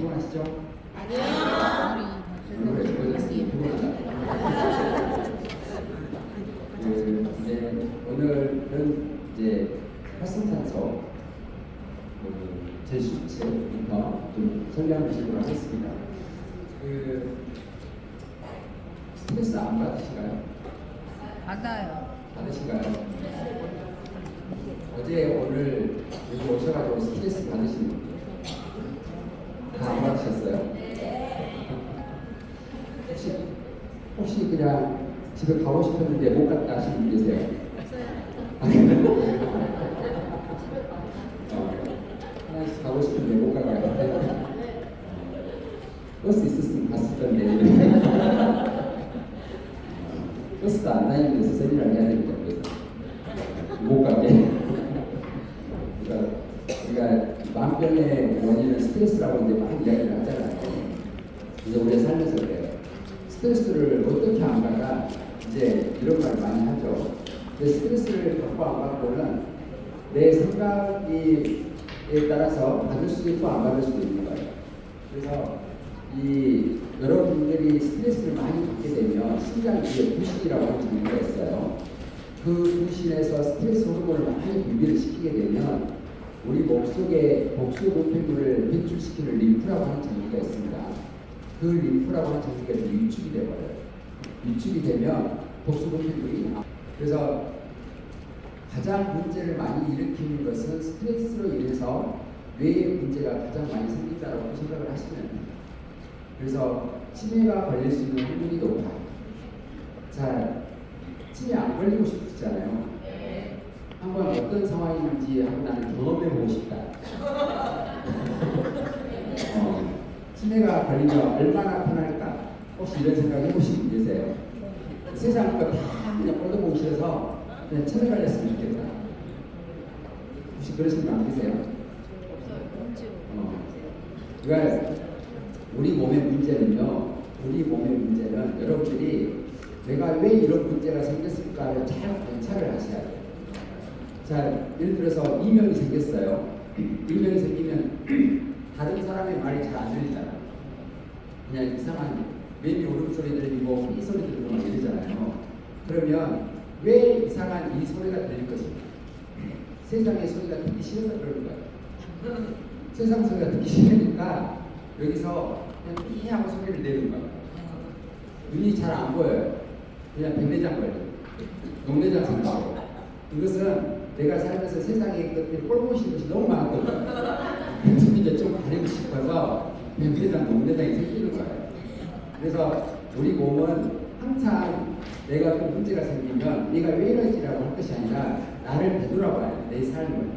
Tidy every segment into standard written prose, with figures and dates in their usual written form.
피곤하시죠? 아니요. 오늘 좋아졌으니 피곤하다. 이제 오늘은 이제 활성탄소 제17부터 좀 설명 드리도록 하겠습니다. 스트레스 안 받으신가요? 받아요. 받으신가요? 어제 오늘 여기 오셔가지고 스트레스 받으신 분 다 안 받으셨어요? 혹시 그냥 집에 가고 싶었는데 못 갔다 하시는 분 계세요? 가고 싶은데 못 가가요. 버스 있었으면 갔을 건데 버스도 안 다니는 데서 세미나를 해야 되니까 그래서 못 가게. 그러니까 만병의 원인은 스트레스라고 이제 많이 이야기를 하잖아요. 이제 우리가 살면서 그래요. 스트레스를 어떻게 안 받아? 이제 이런 말을 많이 하죠. 근데 스트레스를 받고 안 받고는 내 생각에 따라서 받을 수도 있고 안 받을 수도 있는 거예요. 그래서 여러분들이 스트레스를 많이 받게 되면 심장 뒤에 부신이라고 하는 증후가 있어요. 그 부신에서 스트레스 호르몬을 많이 분비를 시키게 되면 우리 몸속에 복수 노폐물을 배출시키는 림프라고 하는 장기가 있습니다. 그 림프라고 하는 장기가 위축이 되어버려요. 위축이 되면 복수 노폐물이 그래서 가장 문제를 많이 일으키는 것은 스트레스로 인해서 뇌의 문제가 가장 많이 생긴다고 생각을 하시면 됩니다. 그래서 치매가 걸릴 수 있는 확률이 높아요. 자, 치매 안 걸리고 싶으시잖아요. 한번 어떤 상황인지 한번 나는 경험해보고 싶다. 치매가 걸리면 얼마나 편할까? 혹시 이런 생각 해보신 분 계세요? 세상 거 다 그냥 꼴도 보기 싫어서 그냥 치매 걸렸으면 좋겠다. 혹시 그러신 분 안 계세요? 그러니까 우리 몸의 문제는요. 우리 몸의 문제는 여러분들이 내가 왜 이런 문제가 생겼을까를 잘 관찰을 하셔야 돼요. 자, 예를 들어서 이명이 생겼어요. 이명이 생기면 다른 사람의 말이 잘 안 들리잖아. 그냥 이상한 매미 울음소리 들리고 이 소리 들리고 막 이러잖아요. 그러면 왜 이상한 이 소리가 들릴 것인가? 세상의 소리가 듣기 싫어서 그러는 거예요. 세상 소리가 듣기 싫으니까 여기서 그냥 삐 하고 소리를 내는 거예요. 눈이 잘 안 보여요. 그냥 백내장 걸려. 녹내장 생기고. 이것은 내가 살면서 세상에 그때 꼴보신 것이 너무 많았거든요. 그래서 이제 좀 가리고 싶어서 백내장, 녹내장이 생기는 거예요. 그래서 우리 몸은 항상 내가 또 문제가 생기면 내가 왜 이러지라고 할 것이 아니라 나를 되돌아봐야 돼, 내 삶을.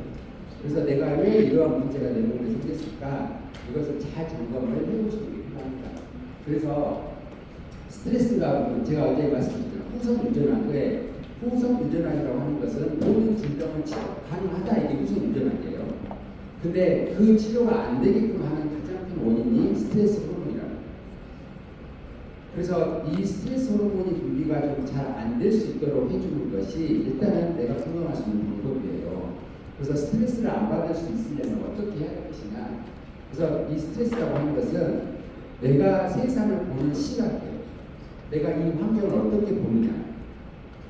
그래서 내가 왜 이러한 문제가 내 몸에 생겼을까? 이것을 잘 점검을 해보시는 게 필요합니다. 그래서 스트레스가 제가 어제 말씀드렸죠. 후성 운전학에 후성 운전학이라고 하는 것은 모든 질병은 치료 가능하다, 이게 후성 운전학이에요. 근데 그 치료가 안 되게끔 하는 가장 큰 원인이 스트레스 호르몬이라는 거예요. 그래서 이 스트레스 호르몬이 분비가 좀 잘 안 될 수 있도록 해주는 것이 일단은 내가 성공할 수 있는 방법이에요. 그래서 스트레스를 안 받을 수 있으려면 어떻게 해야 할 것이냐. 그래서 이 스트레스라고 하는 것은 내가 세상을 보는 시각이에요. 내가 이 환경을 어떻게 보느냐.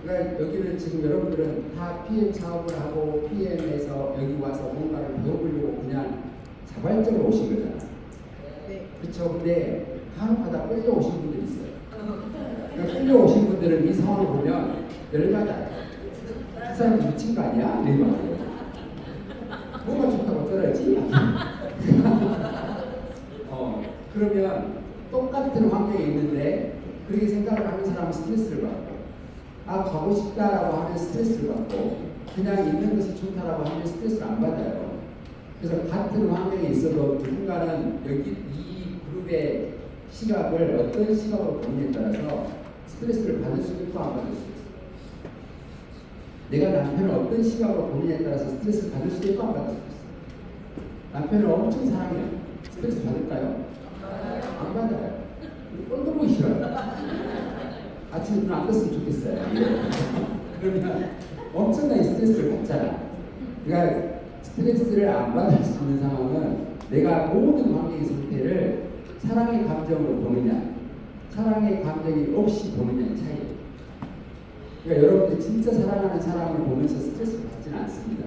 그러니까 여기는 지금 여러분들은 다 PM 사업을 하고 PM에서 여기 와서 뭔가를 배워보려고 그냥 자발적으로 오신 거잖아요. 네. 그렇죠. 근데 간혹가다 끌려오신 분들이 있어요. 그러니까 끌려오신 분들은 이 상황을 보면 열받아요. 이 사람 미친 거 아니야? 이런 말이에요. 뭐가 좋다고 어쩌라지? 그러면 똑같은 환경에 있는데 그렇게 생각을 하는 사람은 스트레스를 받고, 가고 싶다라고 하면 스트레스를 받고, 그냥 있는 것이 좋다라고 하면 스트레스를 안 받아요. 그래서 같은 환경에 있어도 누군가는 여기 이 그룹의 시각을 어떤 시각으로 보느냐에 따라서 스트레스를 받을 수도 있고 안 받을 수도 있어요. 내가 남편을 어떤 시각으로 보느냐에 따라서 스트레스를 받을 수도 있고 안 받을 수도 있어요. 남편을 엄청 사랑해요. 스트레스 받을까요? 안 받아요. 꼴도 보기 싫어요. 아침에 눈 안 떴으면 좋겠어요. 그러면 엄청나게 스트레스를 받잖아. 그러니까 스트레스를 안 받을 수 있는 상황은 내가 모든 관계의 상태를 사랑의 감정으로 보느냐, 사랑의 감정이 없이 보느냐의 차이예요. 그러니까 여러분들이 진짜 사랑하는 사람을 보면서 스트레스를 받지는 않습니다.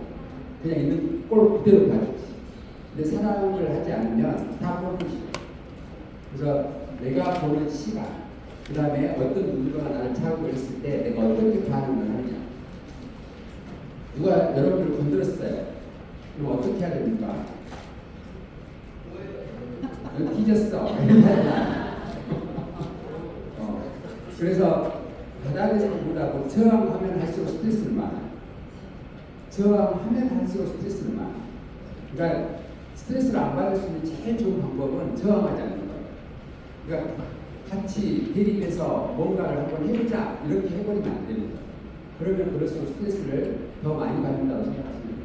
그냥 있는 꼴 그대로 봐주지. 근데 사랑을 하지 않으면 다 꼴보시죠. 그래서 내가 보는 시간, 그 다음에 어떤 누군가가 나를 차고 있을 때 내가 어떻게 반응을 하느냐. 누가 여러분을 건드렸어요. 그럼 어떻게 해야 됩니까? 너 뒤졌어. 그래서 받아들이는 것보다 저항하면 할수록 스트레스는 많아요. 저항하면 할수록 스트레스는 많아요. 그러니까 스트레스를 안 받을 수 있는 제일 좋은 방법은 저항하지 않는 거예요. 그러니까 같이 대립해서 뭔가를 한번 해보자 이렇게 해버리면 안 됩니다. 그러면 그럴수록 스트레스를 더 많이 받는다고 생각하시면 돼요.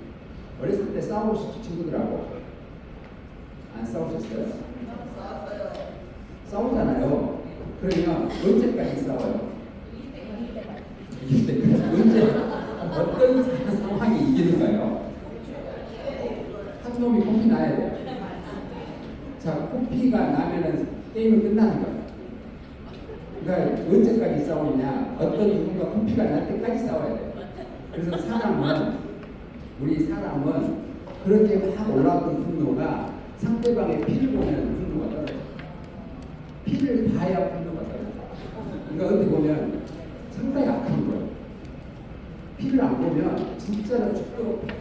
어렸을 때 싸우셨죠, 친구들하고? 안 싸우셨어요? 싸우잖아요. 그러면 언제까지 싸워요? 이길 때까지. 언제 어떤 상황이 이기는가요? 한 놈이 코피 나야 돼요. 자, 코피가 나면은 게임은 끝나는 거예요. 그러니까 언제까지 싸우느냐? 어떤 누군가 코피가 날 때까지 싸워야 돼요. 그래서 우리 사람은 그렇게 막 올라왔던 분노가 상대방의 피를 보면 분노가 떨어져요. 피를 봐야 분노가 떨어져요. 그러니까 어떻게 보면 상당히 약한 거예요. 피를 안 보면 진짜로 죽도록 패요.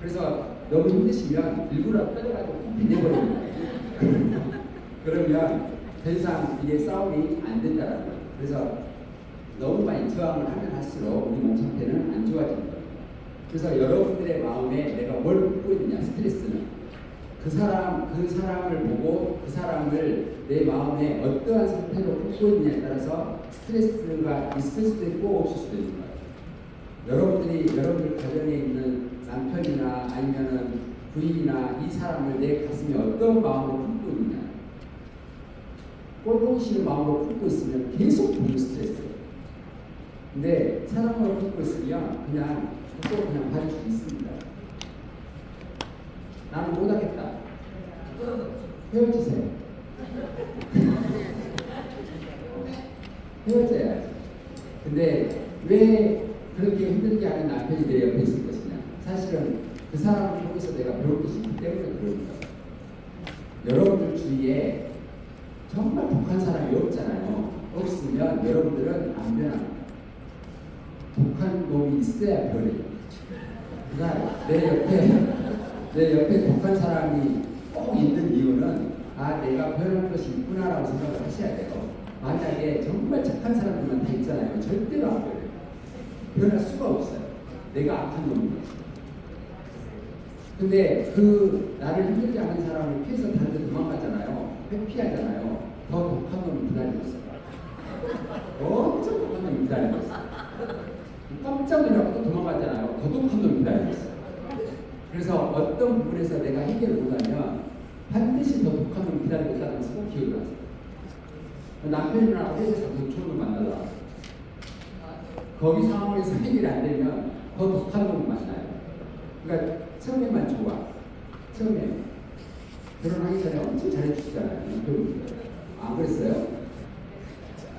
그래서 너무 힘드시면 일부러 때려가지고 코피 내버리는 거예요. 그러면 더 이상 이게 싸움이 안 된다는 거예요. 그래서 너무 많이 저항을 하면 할수록 우리 몸 상태는 안 좋아지는 거예요. 그래서 여러분들의 마음에 내가 뭘 품고 있느냐, 스트레스는 그 사람을 보고 그 사람을 내 마음에 어떠한 상태로 품고 있느냐에 따라서 스트레스가 있을 수도 있고 없을 수도 있는 거예요. 여러분들 가정에 있는 남편이나 아니면은 부인이나 이 사람을 내 가슴에 어떤 마음으로 품고 있느냐, 꼴보기 싫은 마음으로 품고 있으면 계속 보는 스트레스예요. 근데 사랑으로 품고 있으면 그냥 봐줄 수 있습니다. 나는 못하겠다. 헤어지세요. 헤어져야지. 근데 왜 그렇게 힘들게 하는 남편이 내 옆에 있을 것이냐? 사실은 그 사람을 통해서 내가 배울 것이 있기 때문에 그럽니다. 여러분들 주위에 정말 독한 사람이 없잖아요. 없으면 여러분들은 안 변합니다. 독한 놈이 있어야 변해요. 그러니까 내 옆에 독한 사람이 꼭 있는 이유는 내가 변할 것이 있구나라고 생각을 하셔야 돼요. 만약에 정말 착한 사람들만 다 있잖아요. 절대로 안 변해요. 변할 수가 없어요. 내가 악한 놈인 거죠. 근데 나를 힘들게 하는 사람을 피해서 다른 데 도망가잖아요. 회피하잖아요. 더 독한 놈이 기다리고 있어요. 엄청 독한 놈이 기다리고 있어요. 깜짝 놀라고 또 도망가잖아요. 더 독한 놈이 기다리고 있어요. 그래서 어떤 부분에서 내가 해결을 못하면 반드시 더 독한 놈이 기다리고 있다는 것을 꼭 기억을 하세요. 남편이랑 회사에서 더 좋은 놈 만나더라. 거기 상황에서 해결이 안 되면 더 독한 놈을 만나요. 그러니까 처음에만 좋아. 처음에 결혼하기 전에 엄청 잘해주시잖아요. 안 그랬어요?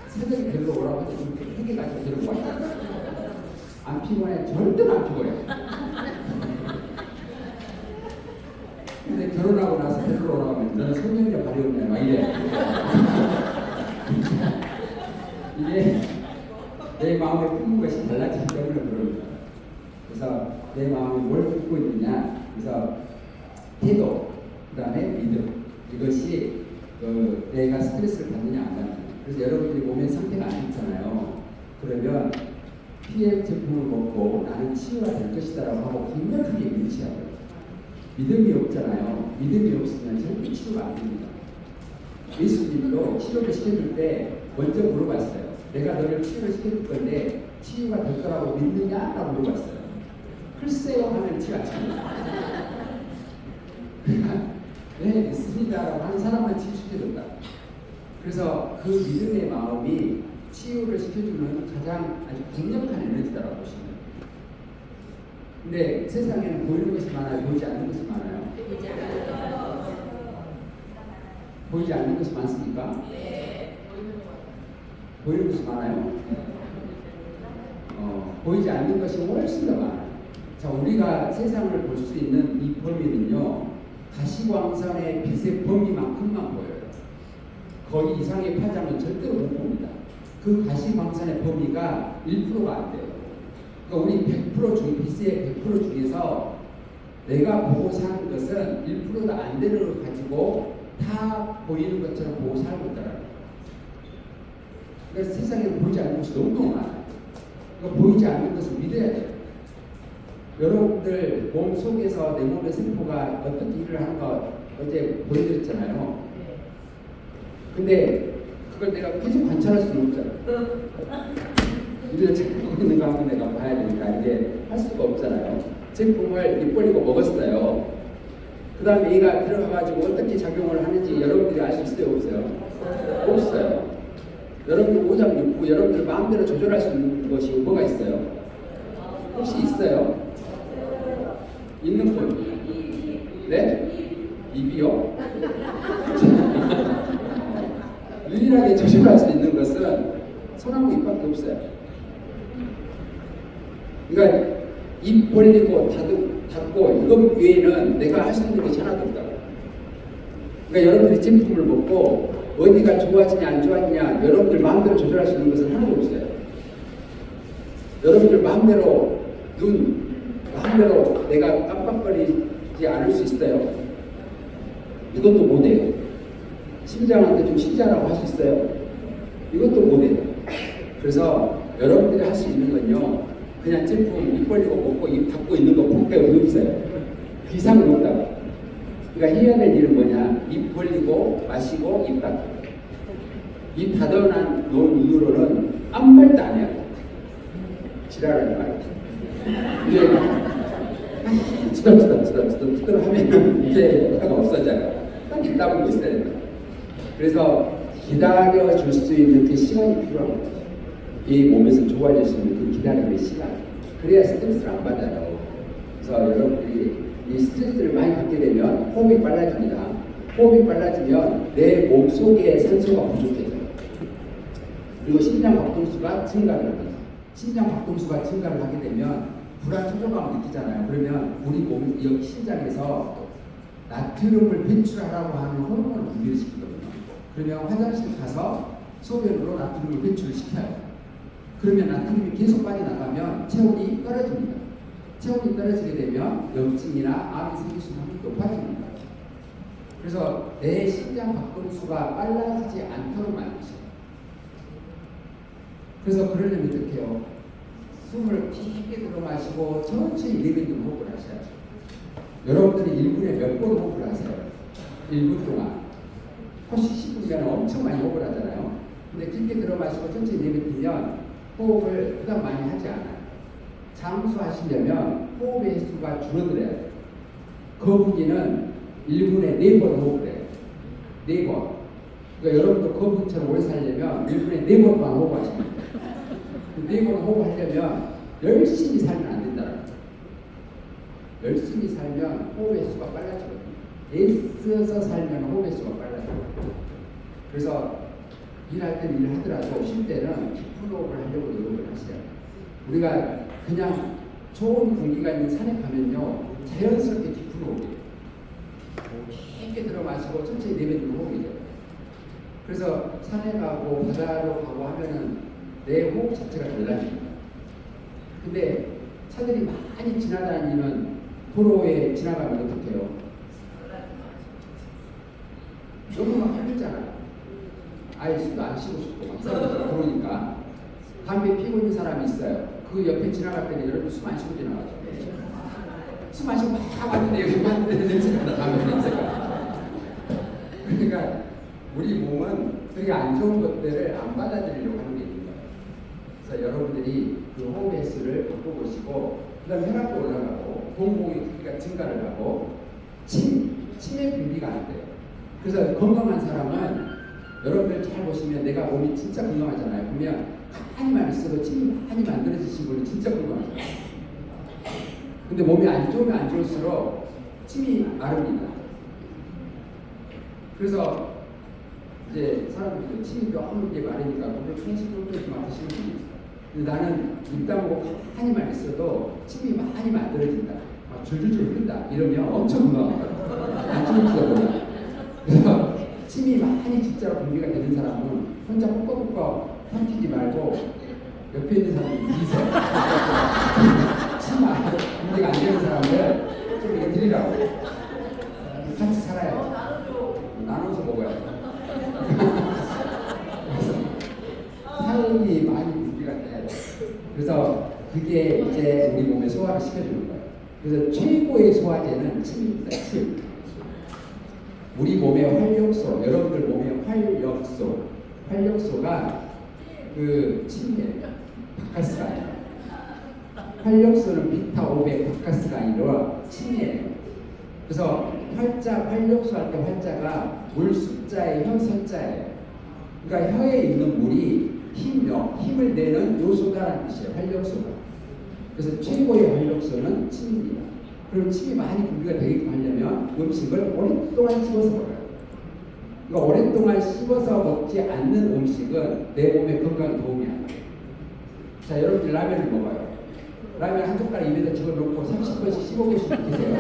새벽에 데리러 오라고 해서 되게 가지고 데리고 왔잖아요. 안 피곤해? 절대로 안 피곤해. 근데 결혼하고 나서 데리러 오라고 하면 너는 성년자 발이 없냐 막 이래. 이게 내 마음에 품는 것이 달라지기 때문에 그럽니다. 그래서 내 마음에 뭘 품고 있느냐, 그래서 태도, 그 다음에 믿음, 이것이 내가 스트레스를 받느냐 안 받느냐. 그래서 여러분들이 몸의 상태가 안 좋잖아요. 그러면 피해 제품을 먹고 나는 치유가 될 것이다라고 하고 강력하게 믿으셔야 돼요. 믿음이 없잖아요. 믿음이 없으면 절대 치유가 안 됩니다. 예수님도 치료를 시켜줄 때 먼저 물어봤어요. 내가 너를 치유를 시켜줄 건데 치유가 될 거라고 믿느냐? 라고 물어봤어요. 글쎄요 하면 치유가 안 됩니다. 네, 믿습니다라고 하는 사람만 치유시켜준다. 그래서 그 믿음의 마음이 치유를 시켜주는 가장 아주 강력한 에너지다라고 보시면 돼요. 근데 세상에는 보이는 것이 많아요? 보이지 않는 것이 많아요? 보이지 않는 것이 많습니까? 보이는 것이 많아요? 보이지 않는 것이 훨씬 더 많아요. 자, 우리가 세상을 볼 수 있는 이 범위는요, 가시광선의 빛의 범위만큼만 보여요. 거의 이상의 파장은 절대로 못 봅니다. 그 가시광선의 범위가 1%가 안 돼요. 그러니까 우리 100% 중, 빛의 100% 중에서 내가 보고 사는 것은 1%도 안 되는 걸 가지고 다 보이는 것처럼 보고 살고 있더라고요. 그래서 세상에 보이지 않는 것이 너무 많아요. 그러니까 보이지 않는 것을 믿어야 돼요. 여러분들 몸 속에서 내 몸의 세포가 어떻게 일을 하는 거 어제 보여드렸잖아요. 근데 그걸 내가 계속 관찰할 수는 없잖아요. 이를 찾고 있는 거 한번 내가 봐야 되니까 이게 할 수가 없잖아요. 제품을 입 벌리고 먹었어요. 그 다음에 얘가 들어가가지고 어떻게 작용을 하는지 여러분들이 알 수 있어요? 없어요? 없어요. 여러분들 오장육부, 여러분들 마음대로 조절할 수 있는 것이 뭐가 있어요? 혹시 있어요? 있는 분? 네? 입이요? 유일하게 조절할 수 있는 것은 손하고 입밖에 없어요. 그러니까 입 벌리고 닫고 이것 외에는 내가 할 수 있는 것이 하나도 없다. 그러니까 여러분들이 제품을 먹고 어디가 좋아지냐 안 좋아지냐 여러분들 마음대로 조절할 수 있는 것은 하나도 없어요. 여러분들 마음대로 마음대로 내가 깜빡거리지 않을 수 있어요. 이것도 못해요. 심장한테 좀 쉬자라고 할 수 있어요. 이것도 못해요. 그래서 여러분들이 할 수 있는 건요, 그냥 제품 입 벌리고 먹고 입 닫고 있는 거 밖에 없어요. 그 이상은 없다고. 그러니까 해야 될 일은 뭐냐? 입 벌리고 마시고 입 닫고. 입 닫아놓은 눈으로는 아무 말도 안 해요. 지랄하는 말. 이제 투덜투덜 하면 이제 효과가 없어져요. 딱 입 다물고 있어야 된다. 그래서 기다려줄 수 있는 그 시간이 필요한 거죠. 이 몸에서 좋아질 수 있는 그 기다림의 시간. 그래야 스트레스를 안 받아요. 그래서 여러분들이 이 스트레스를 많이 받게 되면 호흡이 빨라집니다. 호흡이 빨라지면 내 몸 속에 산소가 부족해져요. 그리고 심장 박동수가 증가를 합니다. 심장 박동수가 증가를 하게 되면 불안 초조감을 느끼잖아요. 그러면 우리 몸 여기 심장에서 나트륨을 배출하라고 하는 호르몬을 분비를 시키거든요. 그러면 화장실 가서 소변으로 나트륨을 배출을 시켜요. 그러면 나트륨이 계속 빠져나가면 체온이 떨어집니다. 체온이 떨어지게 되면 염증이나 암이 생길 수 있는 확률이 높아집니다. 그래서 내 심장 박동수가 빨라지지 않도록 만드셔요. 그래서 그러려면 어떻게 해요? 숨을 깊게 들어 마시고 천천히 내뱉는 호흡을 하셔요. 여러분들이 1분에 몇 번 호흡을 하세요? 1분 동안. 혹시 10분이면 엄청 많이 호흡을 하잖아요. 근데 깊게 들어 마시고 천천히 내뱉으면 호흡을 부담 많이 하지 않아요. 장수하시려면 호흡의 횟수가 줄어들어야 돼요. 거북이는 1분에 4번 호흡을 해요. 4번. 그러니까 여러분도 거북이처럼 오래 살려면 1분에 4번만 호흡하십니다. 4번 호흡하려면 열심히 살면 안 된다는 거예요. 열심히 살면 호흡의 횟수가 빨라지거든요. 애써서 살면 호흡의 횟수가 빨라져요. 그래서 일할 때는 일하더라도 쉴 때는 깊은 호흡을 하려고 노력을 하셔야 돼요. 우리가 그냥 좋은 공기가 있는 산에 가면요, 자연스럽게 깊은 호흡이에요. 깊게 들어 마시고 천천히 내뱉는 호흡이에요. 그래서 산에 가고 바다로 가고 하면은 내 호흡 자체가 달라집니다. 근데 차들이 많이 지나다니는 도로에 지나가면 어떻게 해요? 너무 막 힘들잖아요. 아예 술도 안 쉬고 싶고 막 사람들 그러니까 담배 피고 있는 사람이 있어요. 그 옆에 지나갈 때는 여러분 숨 안 쉬고 지나가죠. 숨 안 쉬고 막 왔는데 여기 왔는데 냄새가 나, 담배 냄새가. 그러니까 우리 몸은 그렇게 안 좋은 것들을 안 받아들이려고 하는 게 있는 거예요. 그래서 여러분들이 그 호흡의 횟수를 바꿔보시고 그 다음에 혈압도 올라가고 동공의 크기가 증가를 하고 침의 분비가 안 돼요. 그래서 건강한 사람은 여러분들 잘 보시면 내가 몸이 진짜 건강하잖아요. 보면 가만히만 있어도 침이 많이 만들어지신 분이 진짜 건강하잖아요. 근데 몸이 안 좋으면 안 좋을수록 침이 마릅니다. 그래서 이제 사람들이 침이 너무 이제 마르니까 물을 계속 뚫뚫 맡으시는 분이 있어요. 근데 나는 입 다물고 가만히만 있어도 침이 많이 만들어진다. 막 줄줄줄 흐른다. 이러면 엄청 건강하다. 안 좋을지도 몰라. 그래서 침이 많이 진짜로 분비가 되는 사람은 혼자 뻑뻑뻑 삼키지 말고 옆에 있는 사람이 미세요. 침 분비가 안 되는 사람들 좀 이렇게 드리라고. 같이 살아요. 나눠서 먹어요. 그래서 사람이 많이 분비가 돼야 돼. 그래서 그게 이제 우리 몸에 소화를 시켜주는 거예요. 그래서 최고의 소화제는 침입니다. 침. 우리 몸의 활력소, 여러분들 몸의 활력소, 활력소가 그 침이에요. 바카스가 아니라. 활력소는 비타 500 바카스가 아니라 침이에요. 그래서 활력소 할 때 활자가 물 숫자의 현선자예요. 그러니까 혀에 있는 물이 힘을 내는 요소다라는 뜻이에요. 활력소가. 그래서 최고의 활력소는 침입니다. 그럼 침이 많이 분비가 되게끔 하려면 음식을 오랫동안 씹어서 먹어요. 그러니까 오랫동안 씹어서 먹지 않는 음식은 내 몸에 건강에 도움이 안 돼요. 자, 여러분들 라면을 먹어요. 라면 한 젓가락 입에다 집어넣고 30번씩 씹어보시면 계세요.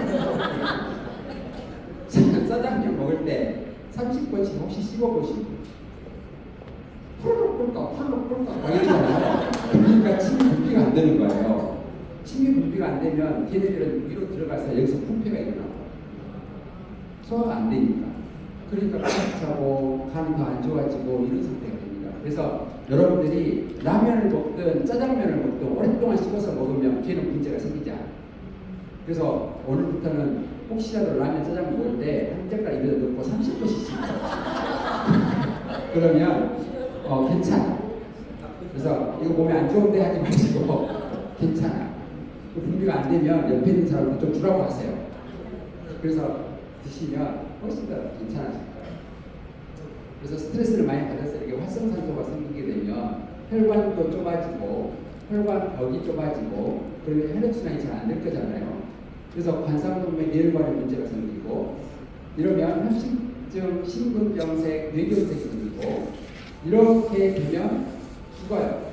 짜장면 먹을 때 30번씩 혹시 씹어보시면 홀록 꿀꺽 홀록 꿀꺽 막 이러잖아요. 그러니까 침이 분비가 안 되는 거예요. 침이 분비가 안 되면 걔네들은 위로 들어가서 여기서 풍패가 일어나고 소화가 안 되니까. 그러니까 가슴차고 간이 더 안 좋아지고 이런 상태가 됩니다. 그래서 여러분들이 라면을 먹든 짜장면을 먹든 오랫동안 씹어서 먹으면 걔는 문제가 생기지 않아요. 그래서 오늘부터는 혹시라도 라면 짜장면 먹을 때 한 젓가락 입에 넣고 30번씩 씹어요. 그러면 괜찮아. 그래서 이거 몸에 안 좋은데 하지 마시고 괜찮아. 분비가 안 되면 옆에 있는 사람도 좀 주라고 하세요. 그래서 드시면 훨씬 더 괜찮아질 거예요. 그래서 스트레스를 많이 받아서 이렇게 활성산소가 생기게 되면 혈관도 좁아지고 혈관벽이 좁아지고 그러면 혈액순환이 잘 안 될 거잖아요. 그래서 관상동맥 뇌혈관에 문제가 생기고 이러면 협심증, 심근병색, 뇌경색이 생기고 이렇게 되면 죽어요.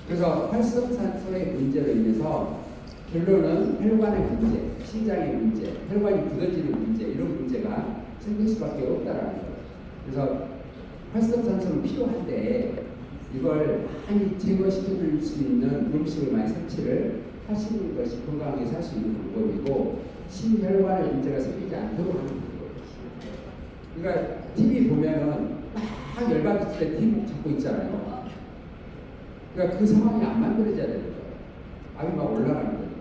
그래서 활성산소의 문제로 인해서 결론은 혈관의 문제, 심장의 문제, 혈관이 굳어지는 문제 이런 문제가 생길 수밖에 없다라는 거예요. 그래서 활성산소는 필요한데 이걸 많이 제거시켜줄 수 있는 음식을 많이 섭취를 하시는 것이 건강하게 살 수 있는 방법이고 심혈관의 문제가 생기지 않도록 하는 방법이에요. 그러니까 TV 보면은 막 열받을 때 TV 잡고 있잖아요. 그러니까 그 상황이 안 만들어져야 되는 거예요. 암이 막 올라가는 거니까.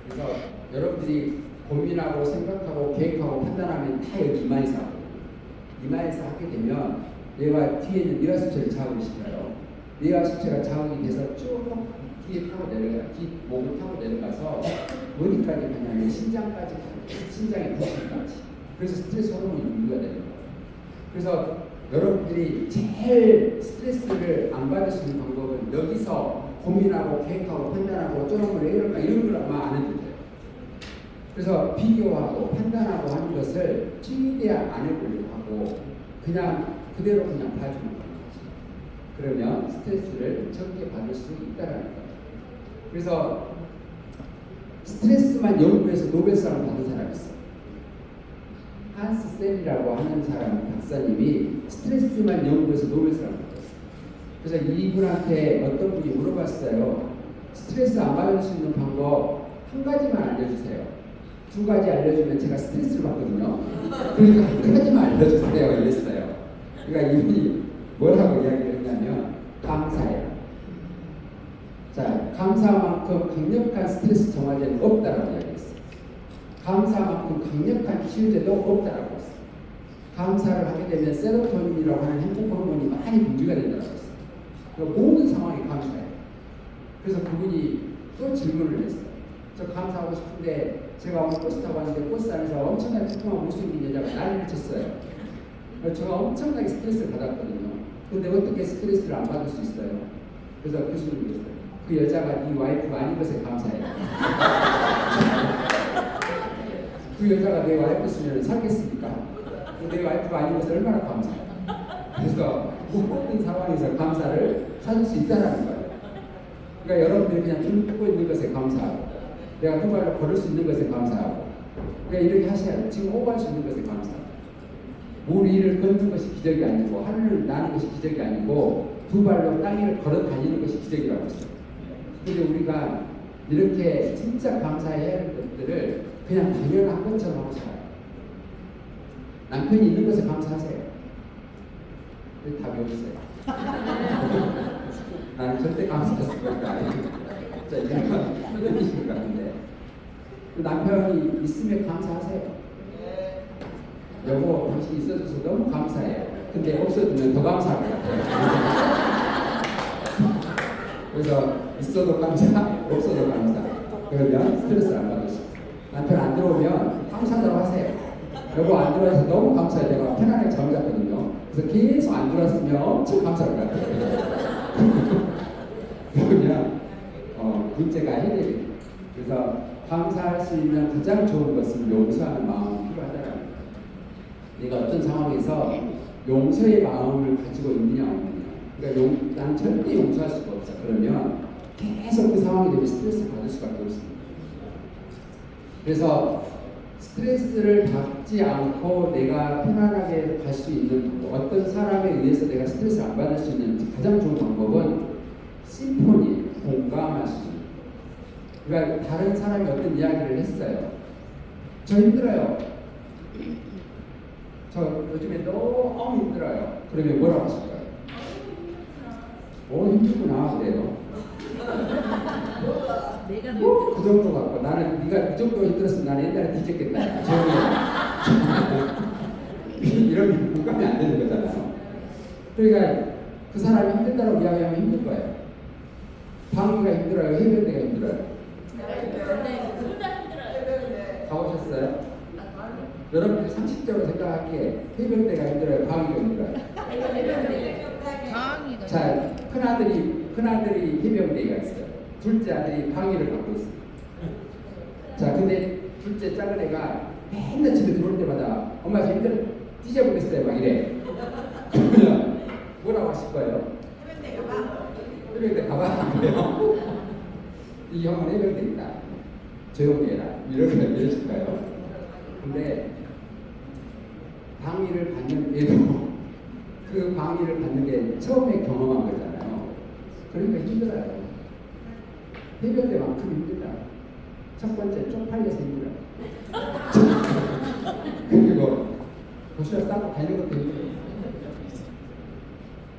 그래서 여러분들이 고민하고 생각하고 계획하고 판단하면 다 여기 이마에서 하거든요. 이마에서 하게 되면 뇌가 뒤에 있는 뇌하수체를 자극을 시켜요. 뇌하수체가 자극이 돼서 쭉 뒤에 타고 내려가요. 뒷목을 타고 내려가서 어디까지 가냐면 심장까지 가요. 심장의 부식까지. 그래서 스트레스 호르몬이 분비가 되는 거예요. 그래서 여러분들이 제일 스트레스를 안 받을 수 있는 방법은 여기서 고민하고 계획하고 판단하고 저런 걸 이럴까 이런 걸 아마 안 해도 돼요. 그래서 비교하고 판단하고 하는 것을 최대한 안 해보려고 하고 그냥 그대로 그냥 봐주는 거죠. 그러면 스트레스를 적게 받을 수 있다는 거예요. 그래서 스트레스만 연구해서 노벨상을 받은 사람이 있어요. 한스 셀이라고 하는 사람 박사님이 스트레스만 연구해서 노벨상을 받았어요. 그래서 이분한테 어떤 분이 물어봤어요. 스트레스 안 받을 수 있는 방법 한 가지만 알려주세요. 두 가지 알려주면 제가 스트레스를 받거든요. 그러니까 한 가지만 알려주세요. 이랬어요. 그러니까 이분이 뭐라고 이야기를 했냐면 감사해요. 자, 감사만큼 강력한 스트레스 정화제는 없다라고 이야기했어요. 감사만큼 강력한 치유제도 없다라고 했어요. 감사를 하게 되면 세로토닌이라고 하는 행복 호르몬이 많이 분비가 된다고 했어요. 그러니까 모든 상황이 감사해요. 그래서 그분이 또 질문을 했어요. 저 감사하고 싶은데 제가 오늘 버스 타고 왔는데 버스 안에서 엄청나게 투통하고 못생긴 여자가 난리를 쳤어요. 제가 엄청나게 스트레스를 받았거든요. 근데 어떻게 스트레스를 안 받을 수 있어요? 그래서 교수님이 그랬어요. 그 여자가 네 와이프가 아닌 것에 감사해. 그 여자가 내 와이프였으면 살겠습니까? 내 와이프가 아닌 것에 얼마나 감사해. 그래서 모든 상황에서 감사를 찾을 수 있다는 거예요. 그러니까 여러분들이 그냥 듣고 있는 것에 감사하고, 내가 두 발로 걸을 수 있는 것에 감사하고, 그러니까 이렇게 하셔야 돼요. 지금 오갈 수 있는 것에 감사하고. 물 위를 걷는 것이 기적이 아니고, 하늘을 나는 것이 기적이 아니고, 두 발로 땅 위를 걸어 다니는 것이 기적이라고 했어요. 근데 우리가 이렇게 진짜 감사해야 하는 것들을 그냥 당연한 것처럼 하고 살아요. 남편이 있는 것에 감사하세요. 왜 답이 없어요? 나는 절대 감사할 수가 아니에요. 자, 이런 표현이신 것 같은데. 남편이 있으면 감사하세요. 여보, 당신 있어줘서 너무 감사해요. 근데 없어지면 더 감사할 것 같아요. 그래서 있어도 감사, 없어도 감사. 그러면 스트레스를 안 받을 수 있어요. 남편 안 들어오면 감사하다고 하세요. 여보 안 들어와서 너무 감사해. 내가 편안하게 잠잤거든요. 그래서 계속 안 들어왔으면 엄청 감사할 것 같아요. 그러면 문제가 해결이. 그래서 감사할 수 있는 가장 좋은 것은 용서하는 마음이 필요하다는 거예요. 내가 어떤 상황에서 용서의 마음을 가지고 있느냐 없느냐. 그러니까 난 절대 용서할 수가 없어. 그러면 계속 그 상황이 되면 스트레스를 받을 수밖에 없습니다. 그래서 스트레스를 받지 않고 내가 편안하게 갈 수 있는, 어떤 사람에 의해서 내가 스트레스를 안 받을 수 있는 가장 좋은 방법은 심포니, 공감할 수 있는. 그러니까 다른 사람이 어떤 이야기를 했어요. 저 힘들어요. 저 요즘에 너무 힘들어요. 그러면 뭐라고 하실까요? 힘들구나 그래요. 그 정도 같고, 나는 네가 그 정도 힘들었으면 나는 옛날에 뒤졌겠다. 이러면 공감이 안 되는 거잖아요. 그러니까 그 사람이 힘들다고 이야기하면 힘든 거예요. 방위가 힘들어요? 해변대가 힘들어요? 가보셨어요? 여러분들이 상식적으로 생각하기에 해변대가 힘들어요? 방위가 힘들어요? 방위가. 자, 큰아들이 해병대가 있어요. 둘째 아들이 방위를 갖고 있어요. 자, 근데 둘째 작은 애가 맨날 집에 들어올 때마다 엄마 저 힘들어 찢어버렸어요 막 이래. 그러면 뭐라고 하실 거예요? 해병대 가봐. 그래요? 이 형은 해병대 있다. 조용히 해라. 이렇게 이러실까요? 근데 방위를 받는 애도 그 방위를 받는 게 처음에 경험한 거잖아요. 그러니까 힘들어요. 해병대만큼 힘들다. 첫 번째 쪽팔려서 힘들어요. 그리고 도시락 싸고 다니는 것도 힘들어요.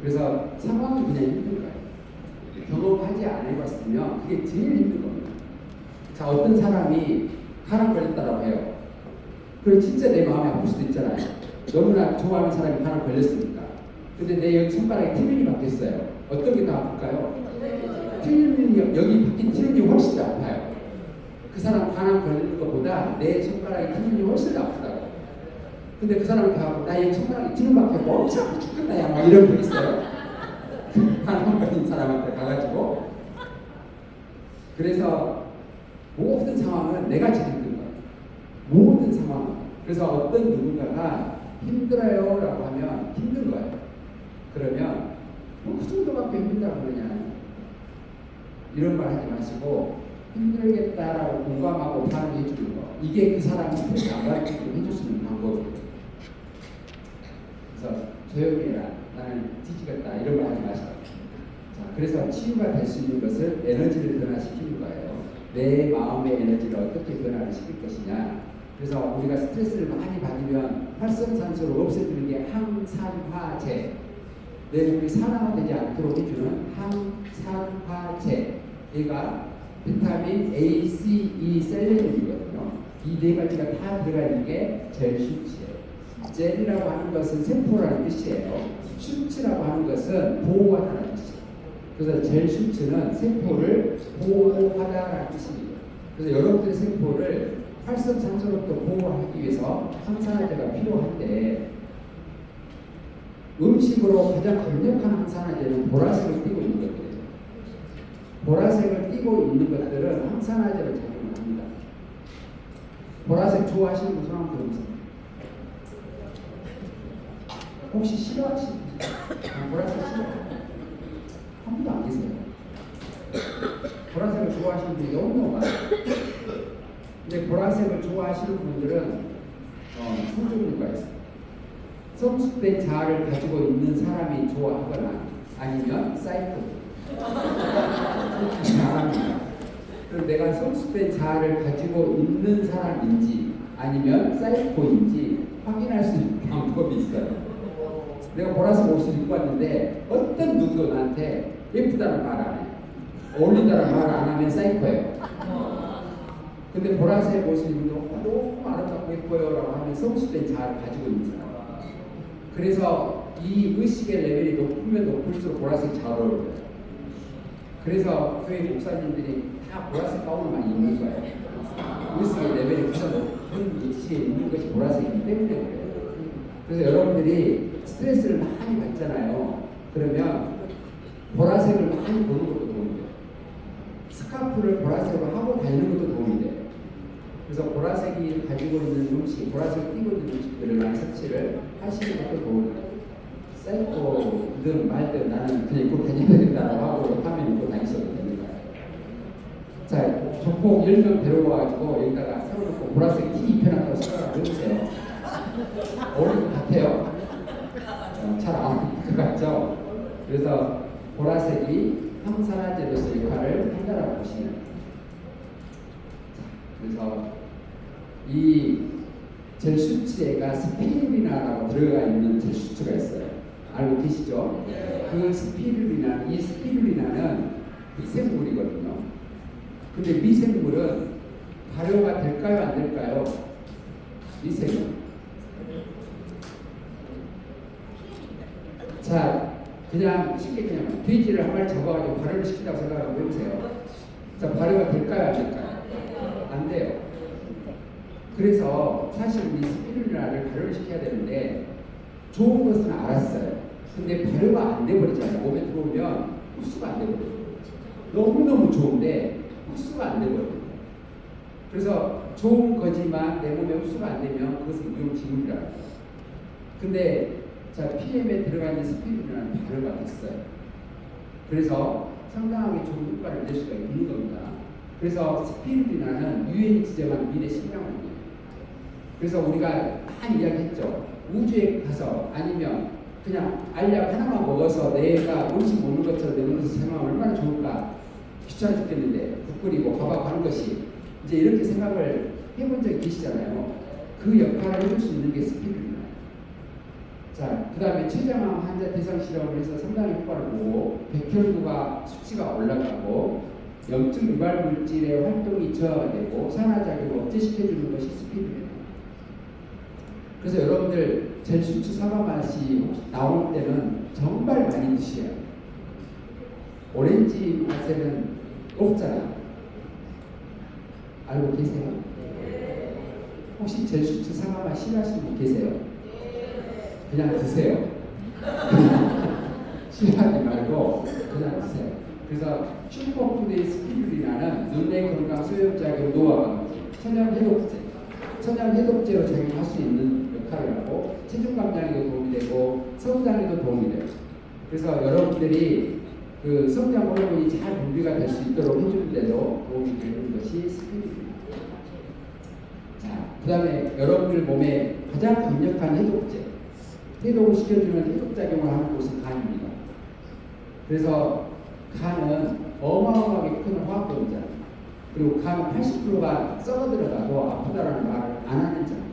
그래서 상황이 그냥 힘든 거예요. 경험하지 안 해봤으면 그게 제일 힘든 겁니다. 자, 어떤 사람이 가람 걸렸다고 해요. 그리고 진짜 내 마음이 아플 수도 있잖아요. 너무나 좋아하는 사람이 가람 걸렸으니까. 근데 내 여기 손가락에 티눈이 박혔어요. 어떤 게 더 아플까요? 티눈이, 여기 박힌 티눈이 훨씬 더 아파요. 그 사람 가람 걸리는 것보다 내 손가락에 티눈이 훨씬 더 아프다고. 근데 그 사람한테 가고 나 여기 손가락에 티눈 박혔고 엄청 아파 죽겠다 야 막 이런 분 있어요. 가람 걸린 사람한테 가가지고. 그래서 모든 상황은 내가 제일 힘든 거예요. 모든 상황. 그래서 어떤 누군가가 힘들어요 라고 하면 힘든 거예요. 그러면 그 정도밖에 힘들다고 그러냐, 이런 말 하지 마시고 힘들겠다라고 공감하고 반응해 주는 거, 이게 그 사람이 스트레스 안 받게끔 해줄 수 있는 방법이에요. 그래서 조용히 해라, 나는 뒤지겠다, 이런 말 하지 마시고. 자, 그래서 치유가 될 수 있는 것을 에너지를 변화시키는 거예요. 내 마음의 에너지를 어떻게 변화를 시킬 것이냐. 그래서 우리가 스트레스를 많이 받으면 활성산소를 없애주는 게 항산화제, 내 몸이 산화되지 않도록 해주는 항산화제, 얘가 비타민 A, C, E, 셀레늄이거든요. 이 네 가지가 다 들어가 있는 게 젤슈치예요. 젤이라고 하는 것은 세포라는 뜻이에요. 슈츠라고 하는 것은 보호하다는 뜻이에요. 그래서 젤슈츠는 세포를 보호하다라는 뜻입니다. 그래서 여러분들의 세포를 활성산소로부터 보호하기 위해서 항산화제가 필요한데, 음식으로 가장 강력한 항산화제는 보라색을 띠고 있는 것들이에요. 보라색을 띠고 있는 것들은 항산화제로 작용을 합니다. 보라색 좋아하시는 분 손 한번 들어보세요. 혹시 싫어하시는 분? 보라색 싫어? 한 분도 안 계세요. 보라색을 좋아하시는 분이 너무너무 많아요. 근데 보라색을 좋아하시는 분들은 두 종류가 있어요. 성숙된 자아를 가지고 있는 사람이 좋아하거나 아니면 사이코. 사람입니다. 그럼 내가 성숙된 자아를 가지고 있는 사람인지 아니면 사이코인지 확인할 수 있는 방법이 있어요. 내가 보라색 옷을 입고 왔는데 어떤 누구도 나한테 예쁘다는 말 안 해. 어울린다는 말 안 하면 사이코예요. 근데 보라색 옷을 입으면 너무 아름답고 예뻐요 라고 하면 성숙된 자아를 가지고 있는 사람. 그래서 이 의식의 레벨이 높으면 높을수록 보라색 잘 어울려요. 그래서 교회 목사님들이 다 보라색 가운을 많이 입는 거예요. 의식의 레벨이 가장 높은 위치에 있는 것이 보라색이기 때문에 그래요. 그래서 여러분들이 스트레스를 많이 받잖아요. 그러면 보라색을 많이 보는 것도 도움이 돼요. 스카프를 보라색으로 하고 다니는 것도 도움이 돼요. 그래서 보라색이 가지고 있는 음식, 보라색 띄고 있는 음식들을 많이 섭취를 하시는 것도 도움이 돼요. 사이코든 말든 나는 그냥 입고 다녀야 된다고 하고 화면 입고 다니셔도 됩니다. 자, 조폭 10명 데려와가지고 여기다가 세워놓고 보라색 티 입혀놨다고 생각을 해보세요. 어울릴 것 같아요. 잘 안 어울릴 것 같죠? 그래서 보라색이 항산화제로서 역할을 한다라고 보시면 돼요. 그래서 이 젤슈츠에가 스피루리나라고 들어가 있는 젤슈츠가 있어요. 알고 계시죠? 그 스피루리나, 이 스피루리나는 미생물이거든요. 근데 미생물은 발효가 될까요? 안 될까요? 미생물. 자, 그냥 쉽게 그냥 돼지를 한 마리 잡아가지고 발효를 시킨다고 생각하고 해보세요. 자, 발효가 될까요? 안 될까요? 안 돼요. 그래서 사실 우리 스피루리나를 발효를 시켜야 되는데 좋은 것은 알았어요. 근데 발효가 안 돼버리잖아요. 몸에 들어오면 흡수가 안 돼버려요. 너무너무 좋은데 흡수가 안 돼버려요. 그래서 좋은 거지만 내 몸에 흡수가 안 되면 그것은 위험지물이라고 해요. 근데 자, PM에 들어가 있는 스피루리나는 발효가 됐어요. 그래서 상당하게 좋은 효과를 낼 수가 있는 겁니다. 그래서 스피루리나는 유엔이 지정한 미래 식량원이에요. 그래서 우리가 많이 이야기했죠. 우주에 가서 아니면 그냥 알약 하나만 먹어서 내가 음식 먹는 것처럼 내 몸에서 생각하면 얼마나 좋을까. 귀찮아 죽겠는데 국 끓이고 밥하고 하는 것이 이제 이렇게 생각을 해본 적이 계시잖아요. 그 역할을 해줄 수 있는 게 스피루리나. 자, 그 다음에 췌장암 환자 대상 실험을 해서 상당히 효과를 보고 백혈구가 수치가 올라가고 염증 유발 물질의 활동이 저하가 되고 산화작용을 억제시켜주는 것이 스피루리나. 그래서 여러분들 젤슈츠 사과 맛이 나올 때는 정말 많이 드셔야 돼요. 오렌지 맛에는 없잖아요. 알고 계세요? 혹시 젤슈츠 사과 맛 싫어하시는 분 계세요? 그냥 드세요. 싫어하지 말고 그냥 드세요. 그래서 슈퍼푸드의 스피루리나는 눈의 건강 소염작용 노화방 천연 해독제, 천연 해독제로 작용할 수 있는 역할을 하고 체중 감량에도 도움이 되고 성장에도 도움이 돼요. 그래서 여러분들이 그 성장 호르몬이 잘 분비가 될 수 있도록 해주는 데도 도움이 되는 것이 스피루리나. 자, 그 다음에 여러분들 몸에 가장 강력한 해독제, 해독을 시켜주는 해독작용을 하는 곳은 간입니다. 그래서 간은 어마어마하게 큰 화학동이잖아요. 그리고 간 80%가 썩어 들어가도 아프다라는 말을 안 하는 장이에요.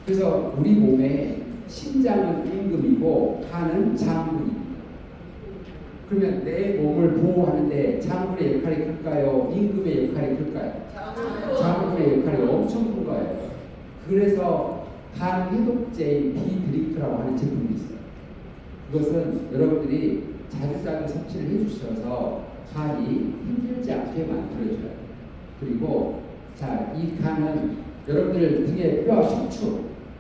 그래서 우리 몸에 심장은 임금이고 간은 장군입니다. 그러면 내 몸을 보호하는데 장군의 역할이 클까요? 임금의 역할이 클까요? 장군의 역할이 엄청 큰 거예요. 그래서 간 해독제인 비드링크라고 하는 제품이 있어요. 그것은 여러분들이 자주자주 섭취를 해주셔서 간이 힘들지 않게 만들어줘요. 그리고 자, 이 간은 여러분들 등에 뼈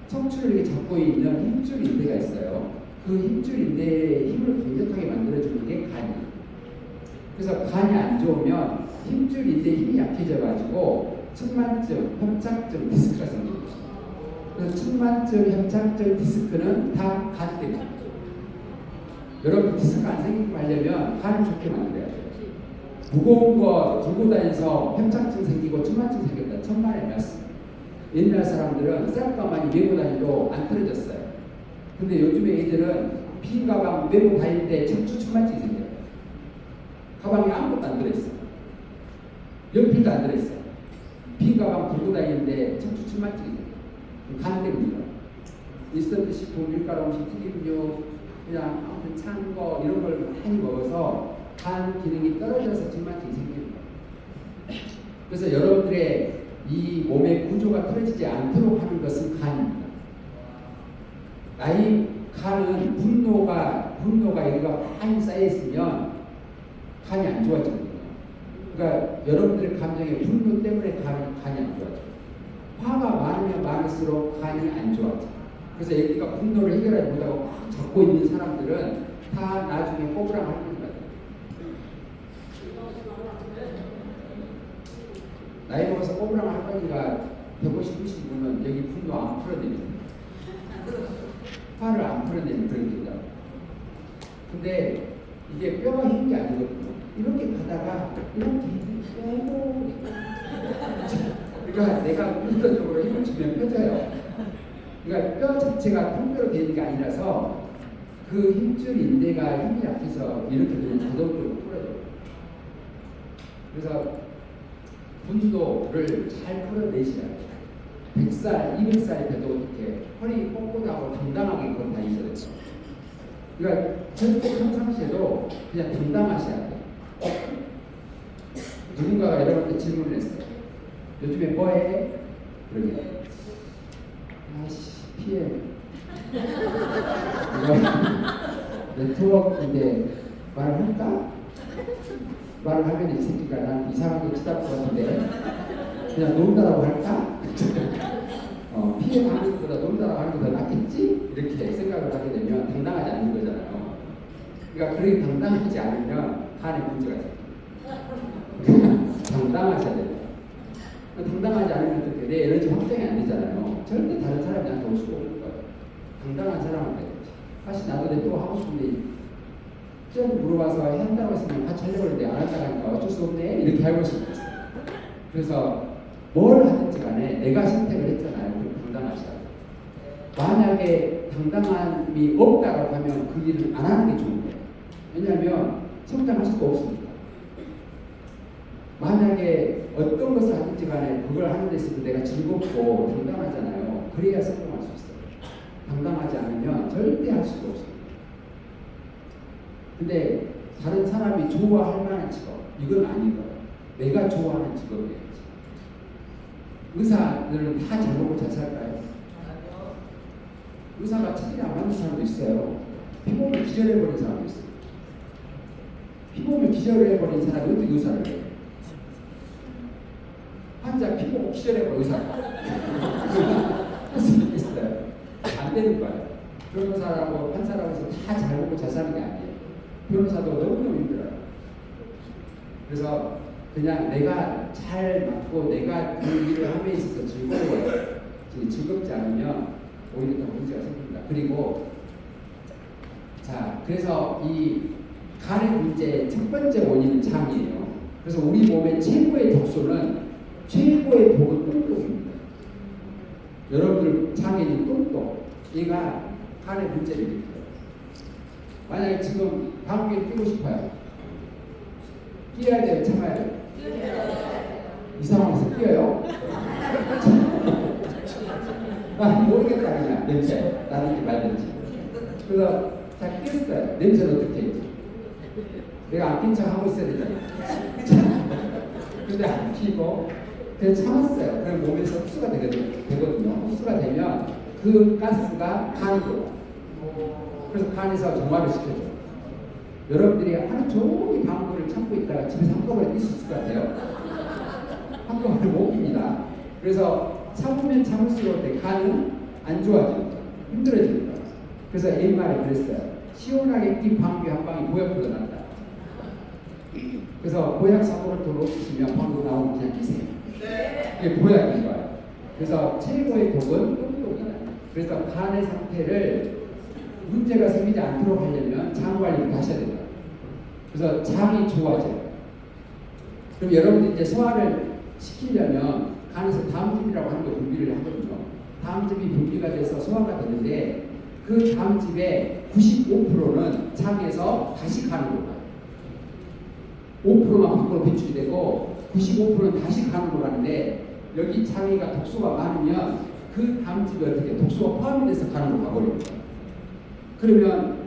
척추를 이렇게 잡고 있는 힘줄 인대가 있어요. 그 힘줄 인대의 힘을 강력하게 만들어주는 게 간이에요. 그래서 간이 안 좋으면 힘줄인데 힘이 약해져가지고 측만증, 협착증, 디스크가 생깁니다. 그래서 측만증, 협착증, 디스크는 다 간 때문입니다. 여러분 디스크 안 생기게 하려면 간을 좋게 만들어야 돼요. 무거운 거 들고 다니면서 협착증 생기고 측만증 생겼다. 천만의 말씀. 옛날 사람들은 쌀가마니 메고 다니도 안 틀어졌어요. 근데 요즘에 애들은 빈 가방 메고 다닐 때 척추 측만증이 생겨요. 가방에 아무것도 안 들어있어. 연필도 안 들어있어. 빈 가방 들고 다니는데 척추 측만증이 생겨요. 간 때문이에요. 인스턴트 식품, 밀가루 음식, 튀김류, 그냥 아무튼 찬 거 이런 걸 많이 먹어서 간 기능이 떨어져서 측만증이 생기는 거예요. 그래서 여러분들의 이 몸의 구조가 틀어지지 않도록 하는 것은 간입니다. 나의 간은 분노가 여기가 많이 쌓여 있으면 간이 안 좋아지거든요. 그러니까 여러분들의 감정의 분노 때문에 간이 안 좋아져요. 화가 많으면 많을수록 간이 안 좋아져. 그래서 애기가 분노를 해결하지 못하고 막 잡고 있는 사람들은 다 나중에 꼬부랑 할 겁니다. 나이 먹어서 꼬부랑 할 거니까 되고 싶으신 분은 여기 분노 안 풀어내면 화를 안 풀어내면 그런 거죠. 근데 이게 뼈가 힘이 아니거든요. 이렇게 가다가 이렇게 빼고 그러니까 내가 물리적으로 힘을 주면 펴져요. 그러니까 뼈 자체가 통뼈로 되는 게 아니라서 그 힘줄 인대가 힘이 약해서 이렇게 되면 자동적으로 풀어져요. 그래서 분노를 잘 풀어내셔야 돼요. 100살, 200살이 돼도 어떻게 허리 꼿꼿하고 당당하게 그걸 다니셔야 돼요. 그러니까 절대 평상시에도 그냥 당당하셔야 돼요. 누군가가 여러분한테 질문을 했어요. 요즘에 뭐해? 그러게. 아씨, 피해. 네트워크인데 말을 할까? 말을 하면 이 새끼가 난 이상하게 치달을 것 같은데 그냥 놀다라고 할까? 피해가는 것보다 놀다라고 하는 게 더 낫겠지? 이렇게 생각을 하게 되면 당당하지 않는 거잖아요. 그러니까 그렇게 당당하지 않으면 간에 문제가 생깁니다. 당당하셔야 돼요. 당당하지 않으면 어떻게 내 에너지 확장이 안 되잖아요. 절대 다른 사람이 나한테 올 수가 없는 거예요. 당당한 사람은 돼야지. 사실 나도 내 또 하고 싶은데 좀 물어봐서 한다고 했으면 같이 하려고 했는데 안 한다고 하니까 어쩔 수 없네 이렇게 알고 싶었어요. 그래서 뭘 하든지 간에 내가 선택을 했잖아요. 당당하셔야 돼요. 만약에 당당함이 없다고 하면 그 일을 안 하는 게 좋은 거예요. 왜냐하면 성장할 수가 없습니다. 만약에 어떤 것을 하든지 간에 그걸 하는 데 있어서 내가 즐겁고 당당하잖아요. 그래야 성공할 수 있어요. 당당하지 않으면 절대 할 수가 없습니다. 근데 다른 사람이 좋아할 만한 직업 이건 아닌 거예요. 내가 좋아하는 직업이에요. 의사들은 다 잘 먹고 잘 살까요? 의사가 책임이 안 맞는 사람도 있어요. 피부를 기절해버린 사람도 있어요. 피부를 기절해버린 사람이 어떻게 의사를 해요? 환자 피부 기절해버린 의사가 할 수 있어요. 안 되는 거예요. 변호사라고 판사라고 해서 다 잘 먹고 잘 사는 게 아니에요. 변호사도 너무너무 힘들어요. 그래서 그냥 내가 잘 맞고 내가 그 일을 함에 있어서 즐거워요. 즐겁지 않으면 오히려 더 문제가 생깁니다. 그리고 자, 그래서 이 간의 문제의 첫 번째 원인은 장이에요. 그래서 우리 몸의 최고의 독소는 최고의 독은 똥똥입니다. 여러분들 장에 있는 똥똥, 얘가 간의 문제를 일으켜요. 만약에 지금 방귀를 끼고 싶어요. 끼어야 돼요? 참아야 돼요? 이 상황에서 끼어요? 모르겠다 그냥 냄새 나는지 말든지. 그래서 자 끼었어요. 냄새는 어떻게 해요? 내가 안 낀 척 하고 있어야 되잖아요. 근데 안 끼고 그냥 참았어요. 그럼 몸에서 흡수가 되거든요. 흡수가 되면 그 가스가 간으로 그래서 간에서 정화를 시켜줘요. 여러분들이 하루 종일 방구를 참고 있다가 집에서 한꺼번에 뛸 수 있을 것 같아요? 한꺼번에 못 깁니다. 그래서 참으면 참을수록 내 간은 안 좋아집니다. 힘들어집니다. 그래서 옛말에 그랬어요. 시원하게 낀 방귀 한 방이 보약보다 낫다. 그래서 보약 사고를 더 높이시면 방금 나온 그냥 드세요. 이게 보약인 거예요. 그래서 최고의 독은 똥독이다. 그래서 간의 상태를 문제가 생기지 않도록 하려면 장 관리를 하셔야 된다. 그래서 장이 좋아져요. 그럼 여러분들 이제 소화를 시키려면 간에서 다음집이라고 하는 거 분비를 하거든요. 다음집이 분비가 돼서 소화가 되는데 그 다음집의 95%는 장에서 다시 간으로 가요. 5%만 밖으로 배출이 되고 95%는 다시 간으로 가는데 여기 장애가 독소가 많으면 그 다음집이 어떻게 독소가 포함이 돼서 간으로 가버립니다. 그러면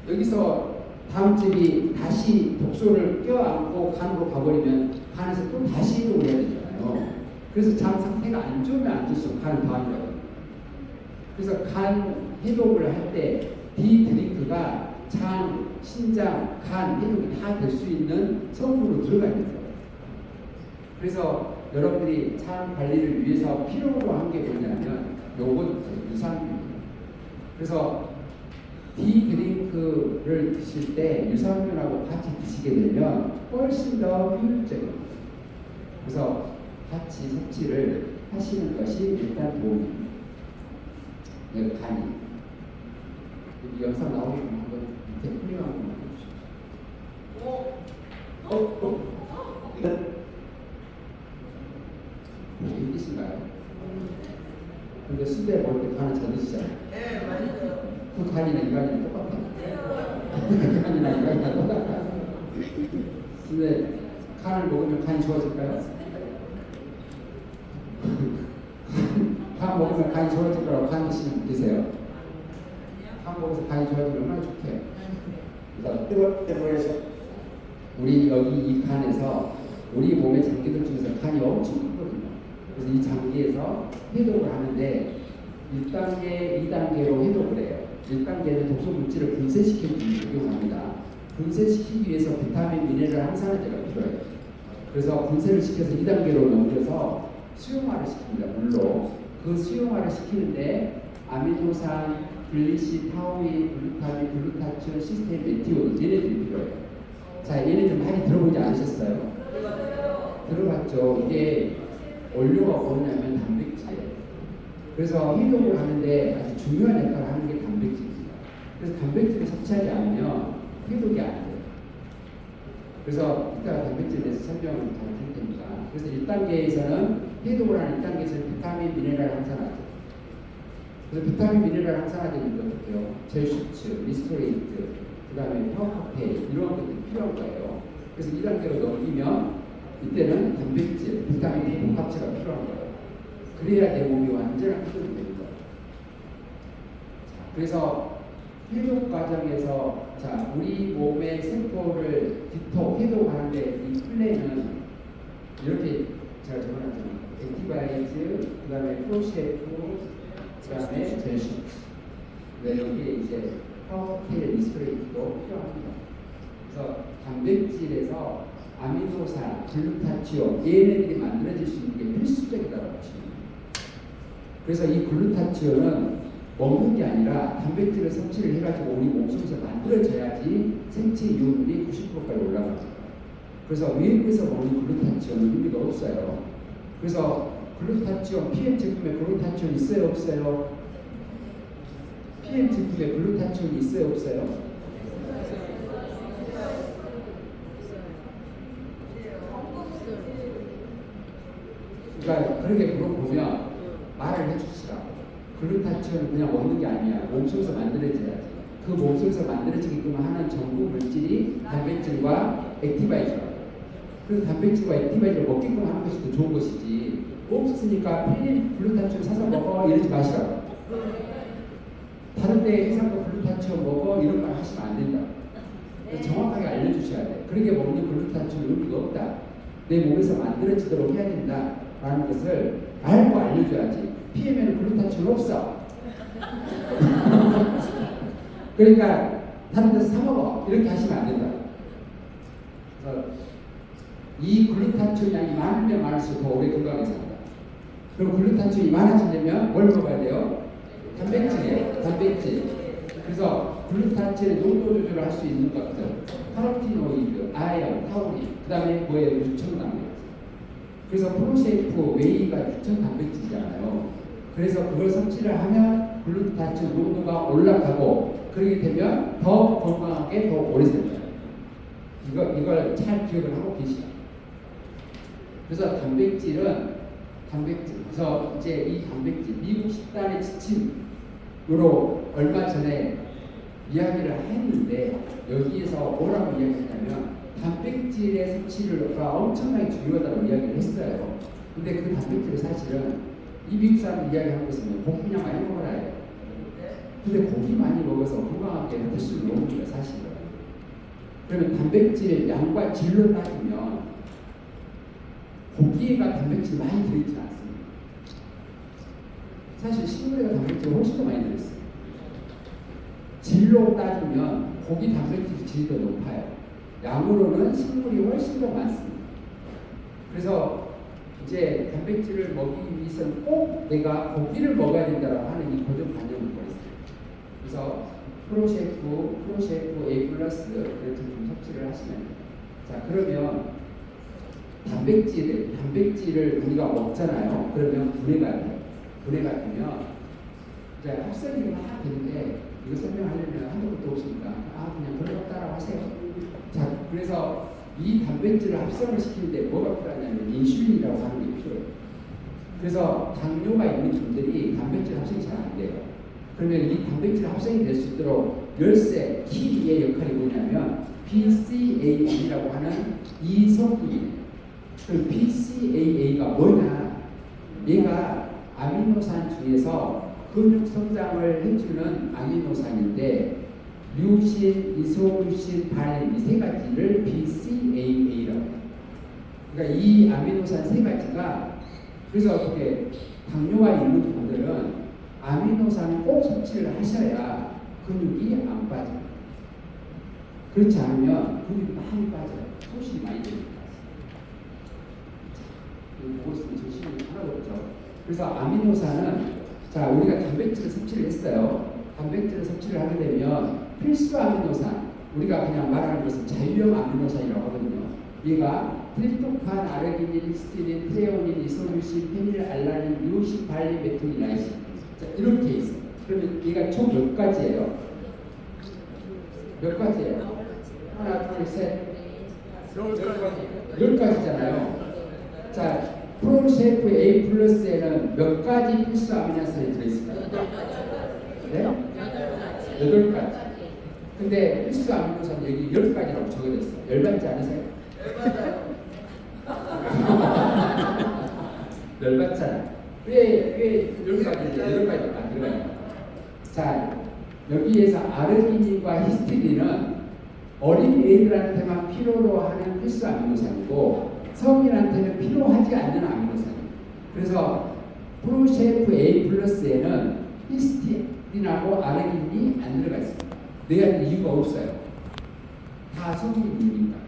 여기서 다음집이 다시 독소를 껴안고 간으로 가버리면 간에서 또 다시 이동을 해야 되잖아요. 그래서 장 상태가 안 좋으면 안 좋을수록 간을 더 안 좋아요. 그래서 간 해독을 할 때 디드링크가 장, 신장, 간 해독이 다 될 수 있는 성분으로 들어가 있는 거예요. 그래서 여러분들이 장 관리를 위해서 필요로 한 게 뭐냐면 요건 유산균입니다. 그래서 디드링크를 드실 때 유산균하고 같이 드시게 되면 훨씬 더 효율적입니다. 그래서 같이 섭취를 하시는 것이 일단 도움입니다. 네, 간이. 여기 영상 나오게 한번 밑에 프리만 한번 보여주십시오. 힘드신가요? 근데 수대 볼 때 간을 잘 드시잖아요. 네, 맞아요. 그 간이나 인간이랑 똑같아요. 간이나 인간이랑 똑같아요. 근데 간을 먹으면 간이 좋아질까요? 간 먹으면 간이 좋아질 거라고 간 드시는 분 계세요? 간 먹어서 간이 좋아지면 얼마나 좋게요. 그래서 뜨겁다고 해서 우리 여기 이 간에서 우리 몸의 장기들 중에서 간이 엄청 크거든요. 그래서 이 장기에서 해독을 하는데 1단계, 2단계로 해독을 해요. 1단계는 독소 물질을 분쇄시켜주는 적용합니다. 분쇄시키기 위해서 비타민, 미네랄, 항산화제가 필요해요. 그래서 분쇄를 시켜서 2단계로 넘겨서 수용화를 시킵니다. 물로. 그 수용화를 시키는데 아미노산, 글리시, 타우린, 글루타민, 글루타치온, 시스테인, 메티오닌 얘네들이 필요해요. 자, 얘네들 많이 들어보지 않으셨어요? 들어봤죠. 이게 원료가 뭐냐면 단백질이에요. 그래서 해독을 하는데 아주 중요한 역할을 하는 게 단백질입니다. 그래서 단백질을 섭취하지 않으면 해독이 안 돼요. 그래서 이따가 단백질에 대해서 설명을 잘 드릴 테니까. 그래서 1단계에서는 해독을 하는 1단계에서는 비타민, 미네랄, 항산화제. 그래서 비타민, 미네랄, 항산화제는 어떻게요? 젤슈츠, 리스토레이트, 그 다음에 파워카페인 이런 것들이 필요한 거예요. 그래서 2단계로 넘기면 이때는 단백질, 비타민 D 복합체가 필요한 거예요. 그래야 내 몸이 완전한 해독이 되는 거예요. 그래서 해독 과정에서 자 우리 몸의 세포를 해독하는데 이 플레이는 이렇게 제가 적어놨잖아요. 액티바이즈, 그 다음에 프로셰프, 그 다음에 젤슈츠. 여기에 이제 파워케일 리스토레이트도 필요합니다. 그래서 단백질에서 아미노산, 글루타치온 얘네들이 만들어질 수 있는 게 필수적이라고 보시면 됩니다. 그래서 이 글루타치온은 먹는 게 아니라 단백질을 섭취를 해가지고 우리 몸속에서 만들어져야지 생체 이온율이 90%까지 올라갑니다. 그래서 외부에서 먹는 글루타치온은 의미가 없어요. 그래서 글루타치온, PM 제품에 글루타치온 있어요? 없어요? PM 제품에 글루타치온이 있어요? 없어요? 그러니까 그렇게 물어보면 말을 해주시라고. 글루타치온은 그냥 먹는 게 아니야. 몸속에서 만들어져야지. 그 몸속에서 만들어지게끔 하는 전부 물질이 단백질과 액티바이저라고. 그래서 단백질과 액티바이저를 먹게끔 하는 것이 더 좋은 것이지. 없으니까 필린 글루타치온 사서 먹어 이러지 마시라고. 다른 데 해상도 글루타치온 먹어 이런 말 하시면 안 된다. 정확하게 알려주셔야 돼. 그렇게 먹는 글루타치온 의미가 없다. 내 몸에서 만들어지도록 해야 된다. 라는 것을 알고 알려줘야지. PM에는 글루타치온 없어. 그러니까 다른 데서 사 먹어. 이렇게 하시면 안 된다. 그래서 이 글루타치온 양이 많으면 많을수록 더 오래 건강하게 산다. 그럼 글루타치온이 많아지려면 뭘 먹어야 돼요? 단백질이에요. 단백질. 그래서 글루타치온의 농도 조절을 할 수 있는 것들, 카로티노이드, 아연, 타우린, 그 다음에 뭐예요? 유청 단백질. 그래서 프로셰이프 웨이가 유청 단백질이잖아요. 그래서 그걸 섭취를 하면 글루타치온 농도가 올라가고 그렇게 되면 더 건강하게 더 오래 살아요. 이걸 잘 기억을 하고 계시죠. 그래서 단백질. 그래서 이제 이 단백질 미국 식단의 지침으로 얼마 전에 이야기를 했는데 여기에서 뭐라고 이야기했냐면 단백질의 섭취가 엄청나게 중요하다고 이야기를 했어요. 근데 그 단백질을 사실은 이 미국 사람 이야기하는 것은 고기 그냥 많이 먹어라 해요. 근데 고기 많이 먹어서 건강하게 될 수는 없는 거예요, 사실은. 그러면 단백질 양과 질로 따지면 고기에가 단백질 많이 들어있지 않습니다. 사실 식물에가 단백질 훨씬 더 많이 들어있어요. 질로 따지면 고기 단백질 질이 더 높아요. 양으로는 식물이 훨씬 더 많습니다. 그래서 이제 단백질을 먹이기 위해서는 꼭 내가 고기를 먹어야 된다고 하는 이 고정관념을 버렸어요. 그래서 프로셰프 A 플러스 이렇게 좀 섭취를 하시면 돼요. 자, 그러면 단백질을 우리가 먹잖아요. 그러면 분해가 돼요. 분해가 되면 이제 합성이 막 되는데 이거 설명하려면 한도 끝도 없으니까 그냥 그런 거 따라 하세요. 자, 그래서 이 단백질을 합성을 시키는데 뭐가 필요하냐면 인슐린이라고 하는 게 필요해요. 그래서 당뇨가 있는 분들이 단백질 합성이 잘 안 돼요. 그러면 이 단백질 합성이 될 수 있도록 열쇠 키의 역할이 뭐냐면 BCAA라고 하는 이 성분이에요. 그 BCAA가 뭐냐? 얘가 아미노산 중에서 근육 성장을 해주는 아미노산인데 류신, 이소류신, 발린 이 세 가지를 BCAA라고 해요. 그러니까 이 아미노산 세 가지가 그래서 어떻게 당뇨가 있는 분들은 아미노산을 꼭 섭취를 하셔야 근육이 안 빠져요. 그렇지 않으면 근육이 많이 빠져요. 소실이 많이 됩니다. 보고 있으면 정신이 하나도 없죠. 그래서 아미노산은 자 우리가 단백질을 섭취를 했어요. 단백질을 섭취를 하게 되면 필수 아미노산 우리가 그냥 말하는 것은 자유형 아미노산이라고 하거든요. 얘가 트립토판, 아르기닌, 히스티딘, 트레오닌, 이소류신, 페닐알라닌, 류신, 발린, 메틸, 라이신 자 이렇게 있어요. 그러면 얘가 총 몇 가지예요? 몇 가지예요? 하나, 둘, 셋, 10가지잖아요. 자, 프로셰프 A 플러스에는 몇 가지 필수 아미노산이 들어있을까요? 네? 8가지. 근데 필수 아미노산 여기 10가지라고 적어졌어요. 열받지 않으세요? 열받잖아요. 왜 10가지, 8가지가 안 들어가요? 자, 여기에서 아르기닌과 히스티딘은 어린 애들한테만 필요로 하는 필수 아미노산이고 성인한테는 필요하지 않는 아미노산이에요. 그래서 프로셰프 A 플러스에는 히스티딘하고 아르기닌이 안 들어가 있습니다. 넣어야 할 이유가 없어요. 다 성인이니까.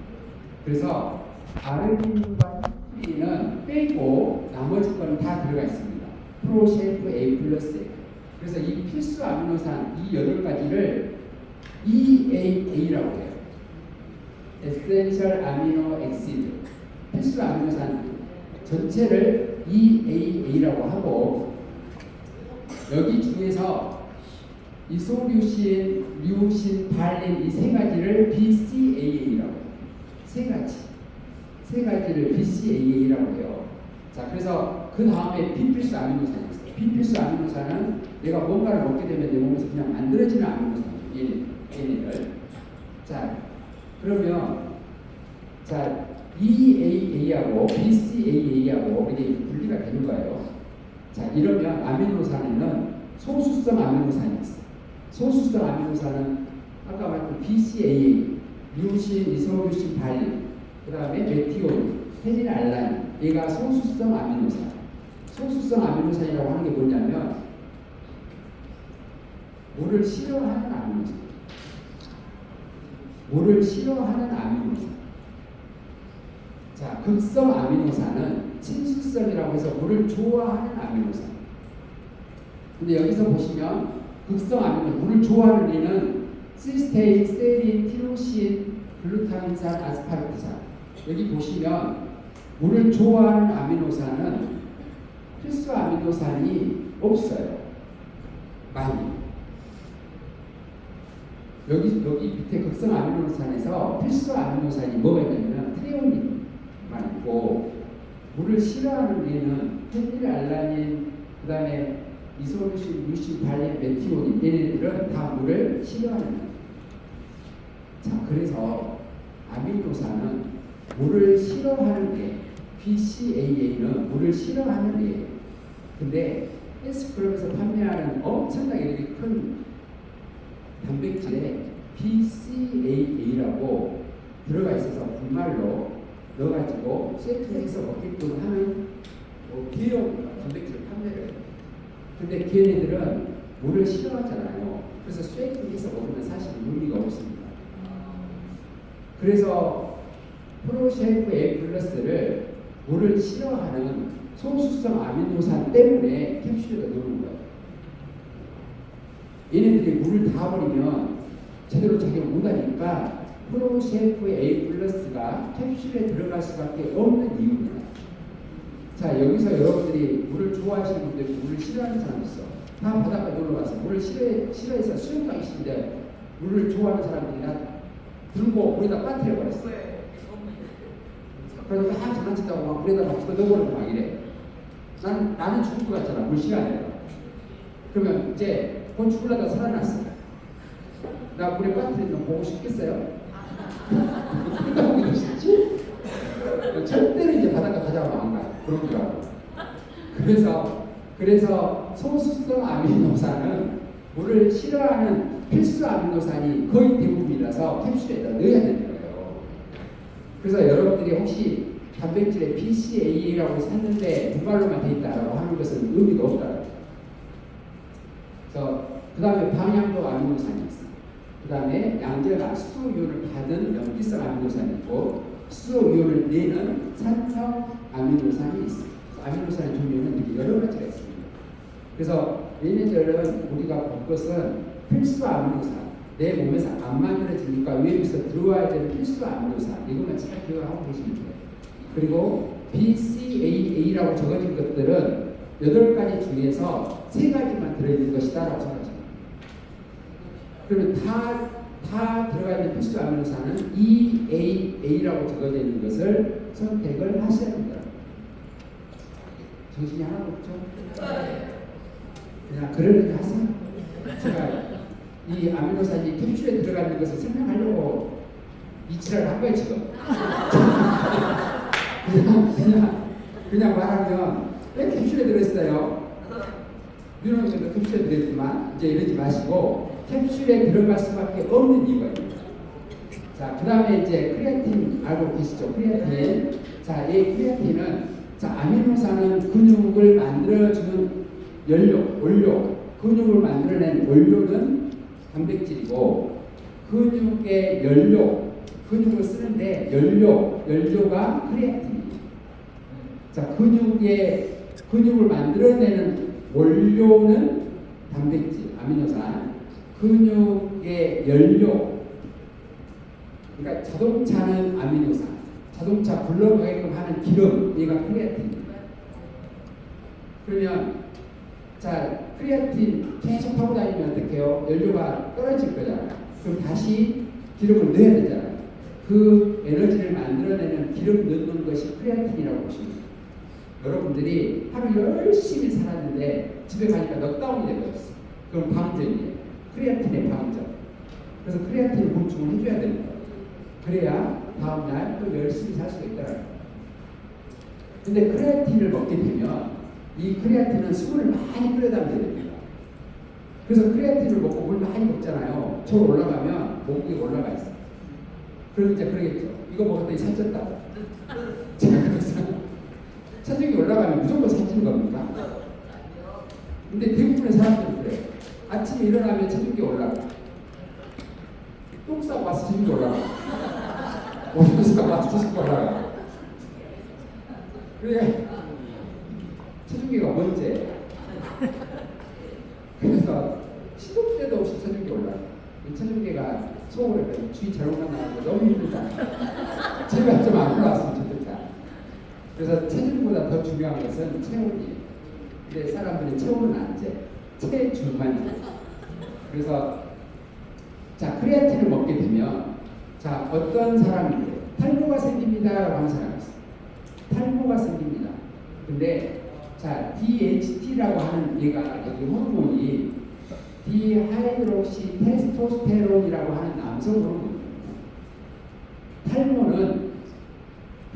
그래서 아르기닌과 히스티딘은 빼고 나머지 거는 다 들어가 있습니다. 프로셰프 A 플러스에. 그래서 이 필수 아미노산 이 8가지를 EAA라고 해요. 에센셜 아미노 액시드. 필수 아미노산 전체를 EAA라고 하고 여기 중에서 이소류신, 류신, 발린 이 세 가지를 BCAA라고 해요. 세 가지를 BCAA라고 해요. 자, 그래서 그 다음에 비필수 아미노산이 있어요. 비필수 아미노산은 내가 뭔가를 먹게 되면 내 몸에서 그냥 만들어지는 아미노산이에요. 얘네를. 자, 그러면 자 EAA하고 BCAA하고 이게 분리가 되는 거예요. 자, 이러면 아미노산에는 소수성 아미노산이 있어요. 소수성 아미노산은 아까 말했던 BCAA, 류신, 이소류신, 발린, 그 다음에 메티올, 페닐알라닌, 얘가 소수성 아미노산. 소수성 아미노산이라고 하는 게 뭐냐면 물을 싫어하는 아미노산. 물을 싫어하는 아미노산. 자, 극성 아미노산은 친수성이라고 해서 물을 좋아하는 아미노산. 근데 여기서 보시면 극성 아미노산, 물을 좋아하는 얘는 시스테인, 세린, 티로신, 글루타민산, 아스파르트산. 여기 보시면 물을 좋아하는 아미노산은 필수 아미노산이 없어요. 많이. 여기 밑에 극성 아미노산에서 필수 아미노산이 뭐가 있냐면 트레오닌만 있고, 물을 싫어하는 얘는 페닐알라닌, 그 다음에 이소루신, 루신, 발린, 메티오닌, 얘네들은 다 물을 싫어하는 거예요. 자, 그래서 아미노산은 물을 싫어하는 게, BCAA는 물을 싫어하는 게, 근데 헬스클럽에서 판매하는 엄청나게 이렇게 큰 단백질에 BCAA라고 들어가 있어서 분말로 넣어가지고 세트해서 먹게끔 하는 기업 단백질을 판매를 해요. 근데 걔네들은 물을 싫어하잖아요. 그래서 쉐이크해서 먹으면 사실 의미가 없습니다. 그래서 프로쉐이크 A 플러스를 물을 싫어하는 소수성 아미노산 때문에 캡슐에다 넣는 거예요. 얘네들이 물을 다 버리면 제대로 작용을 못하니까 프로쉐이크 A 플러스가 캡슐에 들어갈 수밖에 없는 이유입니다. 자, 여기서 여러분들이 물을 좋아하시는 분들이 물을 싫어하는 사람이 있어. 다 바닷가 놀러 가서 물을 싫어해서 수영 가기 싫은데 물을 좋아하는 사람들이 나 들고 물에다 빠뜨려 버렸어. 그래서 막 장난친다고 막 물에다 막 넣어버리고 막 이래. 나는 죽을 것 같잖아. 물 싫어하니까. 그러면 이제 곧 죽으려다 살아났어. 나 물에 빠뜨리는 거 보고 싶겠어요? 그러다 보기도 싫지? 절대로 이제 바닷가 가자고 안 가. 그런 줄 알고. 그래서 소수성 아미노산은 물을 싫어하는 필수 아미노산이 거의 대부분이라서 캡슐에다 넣어야 되는 거예요. 그래서 여러분들이 혹시 단백질에 BCAA라고 샀는데 분말로만 돼 있다라고 하는 것은 의미가 없다. 그래서 그 다음에 방향도 아미노산이 있어. 그 다음에 양자가 수소이온을 받은 염기성 아미노산이 있고 수소이온을 내는 산성 아미노산이 있어. 아미노산의 종류는 이렇게 여러 가지가 있습니다. 그래서 얘네들은 우리가 볼 것은 필수 아미노산, 내 몸에서 안 만들어지니까 외부에서 들어와야 되는 필수 아미노산, 이것만 잘 기억하고 계시면 돼요. 그리고 BCAA라고 적어진 것들은 8가지 중에서 3가지만 들어있는 것이다라고 생각하시면 돼요. 그러면 다 들어가 있는 필수 아미노산은 EAA라고 적어져 있는 것을 선택을 하셔야 됩니다. 정신이 하나도 없죠? 그냥 그러려니 하세요. 제가 이 아미노산이 캡슐에 들어가 있는 것을 설명하려고 이치를 한 거예요, 지금. 그냥 말하면 왜 캡슐에 들어있어요? 유명한도 캡슐에 들어있지만 이제 이러지 마시고 캡슐에 들어갈 수밖에 없는 이유가 있습니다. 자, 그 다음에 이제 크레아틴 알고 계시죠? 크레아틴. 자, 이 크레아틴은 자, 아미노산은 근육을 만들어주는 원료. 근육을 만들어낸 원료는 단백질이고 근육의 근육을 쓰는데 연료가 크레아틴이에요. 자, 근육을 만들어내는 원료는 단백질, 아미노산. 근육의 연료, 그러니까 자동차는 아미노산, 자동차 굴러가게끔 하는 기름, 얘가 크레아틴입니다. 그러면 자, 크레아틴 계속 타고 다니면 어떡해요? 연료가 떨어질 거잖아요. 그럼 다시 기름을 넣어야 되잖아요. 그 에너지를 만들어내는 기름 넣는 것이 크레아틴이라고 보시면 돼요. 여러분들이 하루 열심히 살았는데 집에 가니까 넉다운이 되버렸어. 그럼 방전이에요. 크레아틴의 방전. 그래서 크레아틴 보충을 해줘야 됩니다. 그래야 다음날 또 열심히 살 수가 있다는 거예요. 근데 크레아틴을 먹게 되면 이 크레아틴은 수분을 많이 끌어당겨야 됩니다. 그래서 크레아틴을 먹고 물 많이 먹잖아요. 저 올라가면 몸무게가 올라가 있어요. 그럼 이제 그러겠죠. 이거 먹었더니 살쪘다고. 제가 그래서 체중이 올라가면 무조건 살찌는 겁니까? 근데 대부분의 사람들은 그래요. 아침에 일어나면 체중이 올라가. 똥 싸고 와서 체중이 올라가. 옷 싸고 와서 체중이 올라가. 그래. 체중계가 문제예요. 그래서 시도 때도 없이 체중이 올라가. 체중계가 속으로 주위 잘못만 나가고 너무 힘들다. 제발 좀 안 올라왔으면 좋겠다. 그래서 체중보다 더 중요한 것은 체온이에요. 근데 사람들이 체온은 안 재. 체중만 재. 그래서 자, 크레아틴을 먹게 되면 자, 어떤 사람인데 탈모가 생깁니다라고 하는 사람이 있어요. 탈모가 생깁니다. 근데 자, DHT라고 하는 얘가 여기 호르몬이 디하이드록시 테스토스테론이라고 하는 남성 호르몬입니다. 탈모는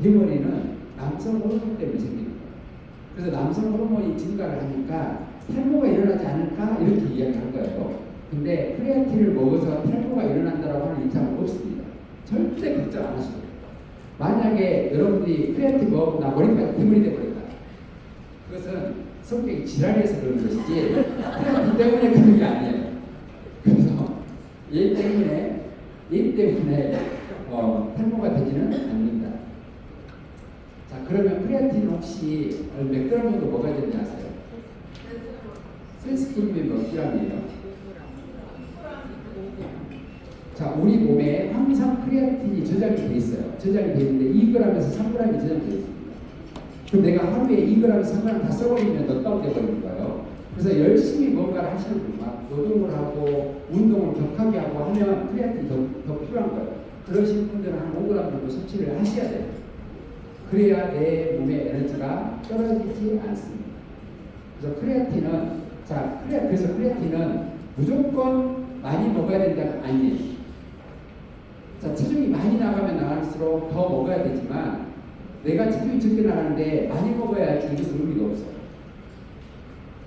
대머리는 남성 호르몬 때문에 생기는 거예요. 그래서 남성 호르몬이 증가를 하니까 탈모가 일어나지 않을까 이렇게 이야기한 거예요. 근데 크레아틴을 먹어서 탈모가 일어난다고 하는 임상은 없습니다. 절대 걱정 안 하셔도 돼요. 만약에 여러분들이 크레아틴 먹으면 나 머리가 대머리 돼버린다. 그것은 성격이 지랄해서 그런 것이지 크레아틴 때문에 그런 게 아니에요. 그래서 얘 때문에 탈모가 되지는 않는다. 자, 그러면 크레아틴 혹시 몇 그램 정도 먹어야 되는지 아세요? 센스풀이면 몇 g이에요? 자, 우리 몸에 항상 크레아틴이 저장이 돼 있어요. 저장이 돼 있는데 2g에서 3g이 저장돼 있습니다. 그럼 내가 하루에 2g, 3g 다 써버리면 넛다운돼 버리는 거예요. 그래서 열심히 뭔가를 하시는 분, 막 노동을 하고 운동을 격하게 하고 하면 크레아틴이 더 필요한 거예요. 그러신 분들은 한 5g 정도 섭취를 하셔야 돼요. 그래야 내 몸의 에너지가 떨어지지 않습니다. 그래서 크레아틴은 그래서 크레아틴은 무조건 많이 먹어야 된다는 아니에요. 자, 체중이 많이 나가면 나갈수록 더 먹어야 되지만 내가 체중이 적게 나가는데 많이 먹어야지 이것은 의미가 없어요.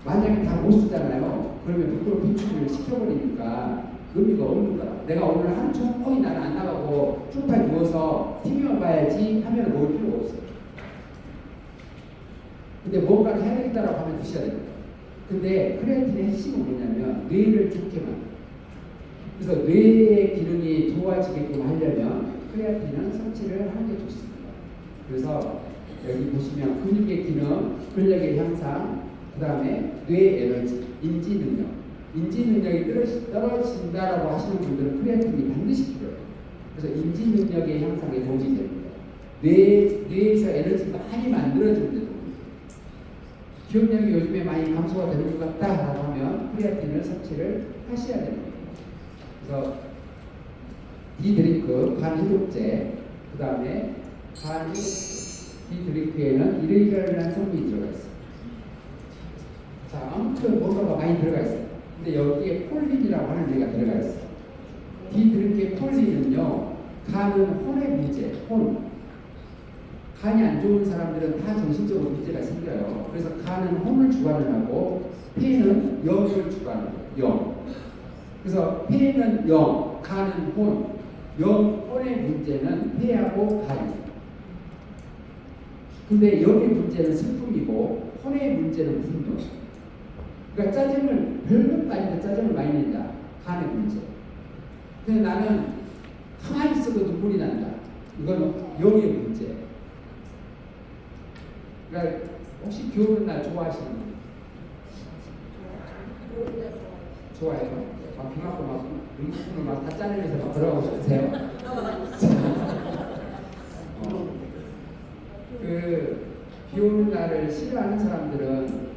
만약에 다 못 쓰잖아요. 그러면 100% 비축을 시켜버리니까 의미가 없는 거야. 내가 오늘 하루 종일 나는 안 나가고 소파에 누워서 TV만 봐야지 하면 먹을 필요가 없어요. 근데 뭔가를 해야 되겠다라고 하면 드셔야 됩니다. 근데 크레아틴의 핵심은 뭐냐면 뇌를 좋게 만들어요. 그래서 뇌의 기능이 좋아지게끔 하려면 크레아틴은 섭취를 하는 게 좋습니다. 그래서 여기 보시면 근육의 기능, 근력의 향상, 그 다음에 뇌 에너지, 인지 능력. 인지 능력이 떨어진다라고 하시는 분들은 크레아틴이 반드시 필요해요. 그래서 인지 능력의 향상에 도움이 됩니다. 뇌에서 에너지 많이 만들어주는 데 도움이 돼요. 기억력이 요즘에 많이 감소가 되는 것 같다라고 하면 크레아틴을 섭취를 하셔야 됩니다. 그래서 이 드링크, 간해독제, 그 다음에 이 드링크에는 이레이저라는 성분이 들어가 있어요. 자, 아무튼 뭔가가 많이 들어가 있어요. 근데 여기에 콜린이라고 하는 얘가 들어가 있어요. 이 드링크의 콜린은요, 간은 혼의 문제, 혼. 간이 안 좋은 사람들은 다 정신적으로 문제가 생겨요. 그래서 간은 혼을 주관을 하고 폐는 영을 주관을 해요. 영. 그래서 폐는 영, 간은 혼. 혼의 문제는 폐하고 간이에요. 근데 영의 문제는 슬픔이고 혼의 문제는 분노. 그러니까 짜증을 별것도 아닌데 짜증을 많이 낸다. 간의 문제. 근데 나는 가만히 있어도 눈물이 난다. 이건 영의 문제. 그러니까 혹시 비 오는 날 좋아하시는 분? 좋아해요? 막 비 맞고 막 음식을 막 다 짜내면서 막 들어가고 싶으세요? 비 오는 날을 싫어하는 사람들은,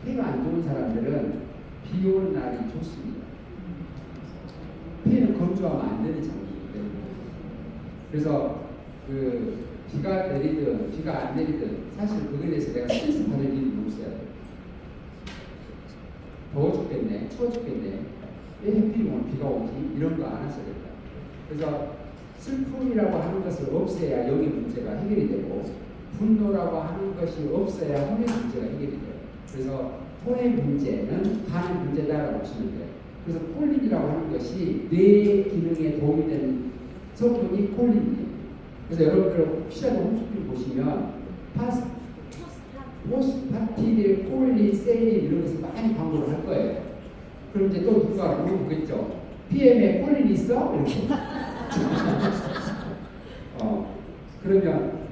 해가 안 좋은 사람들은 비 오는 날이 좋습니다. 폐는 건조하면 안 되는 장기이기 때문에. 그래서 비가 내리든 비가 안 내리든 사실 그거에 대해서 내가 스트레스 받을 일은 없어요. 더워 죽겠네, 추워 죽겠네, 왜 하필 오늘 비가 오지? 이런 거 안 하셔야겠다. 그래서 슬픔이라고 하는 것을 없애야 영의 문제가 해결이 되고, 분노라고 하는 것이 없어야 혼의 문제가 해결이 돼요. 그래서 혼의 문제는 간의 문제다라고 보시면 돼요. 그래서 콜린이라고 하는 것이 뇌 기능에 도움이 되는 성분이 콜린이에요. 그래서 여러분들 혹시라도 홈쇼핑 보시면 포스파티딜, 콜린, 세린 이런 것을 많이 광고를 할 거예요. 그럼 이제 또 누가 물어보겠죠. PM에 콜린 있어? 이렇게. 그러면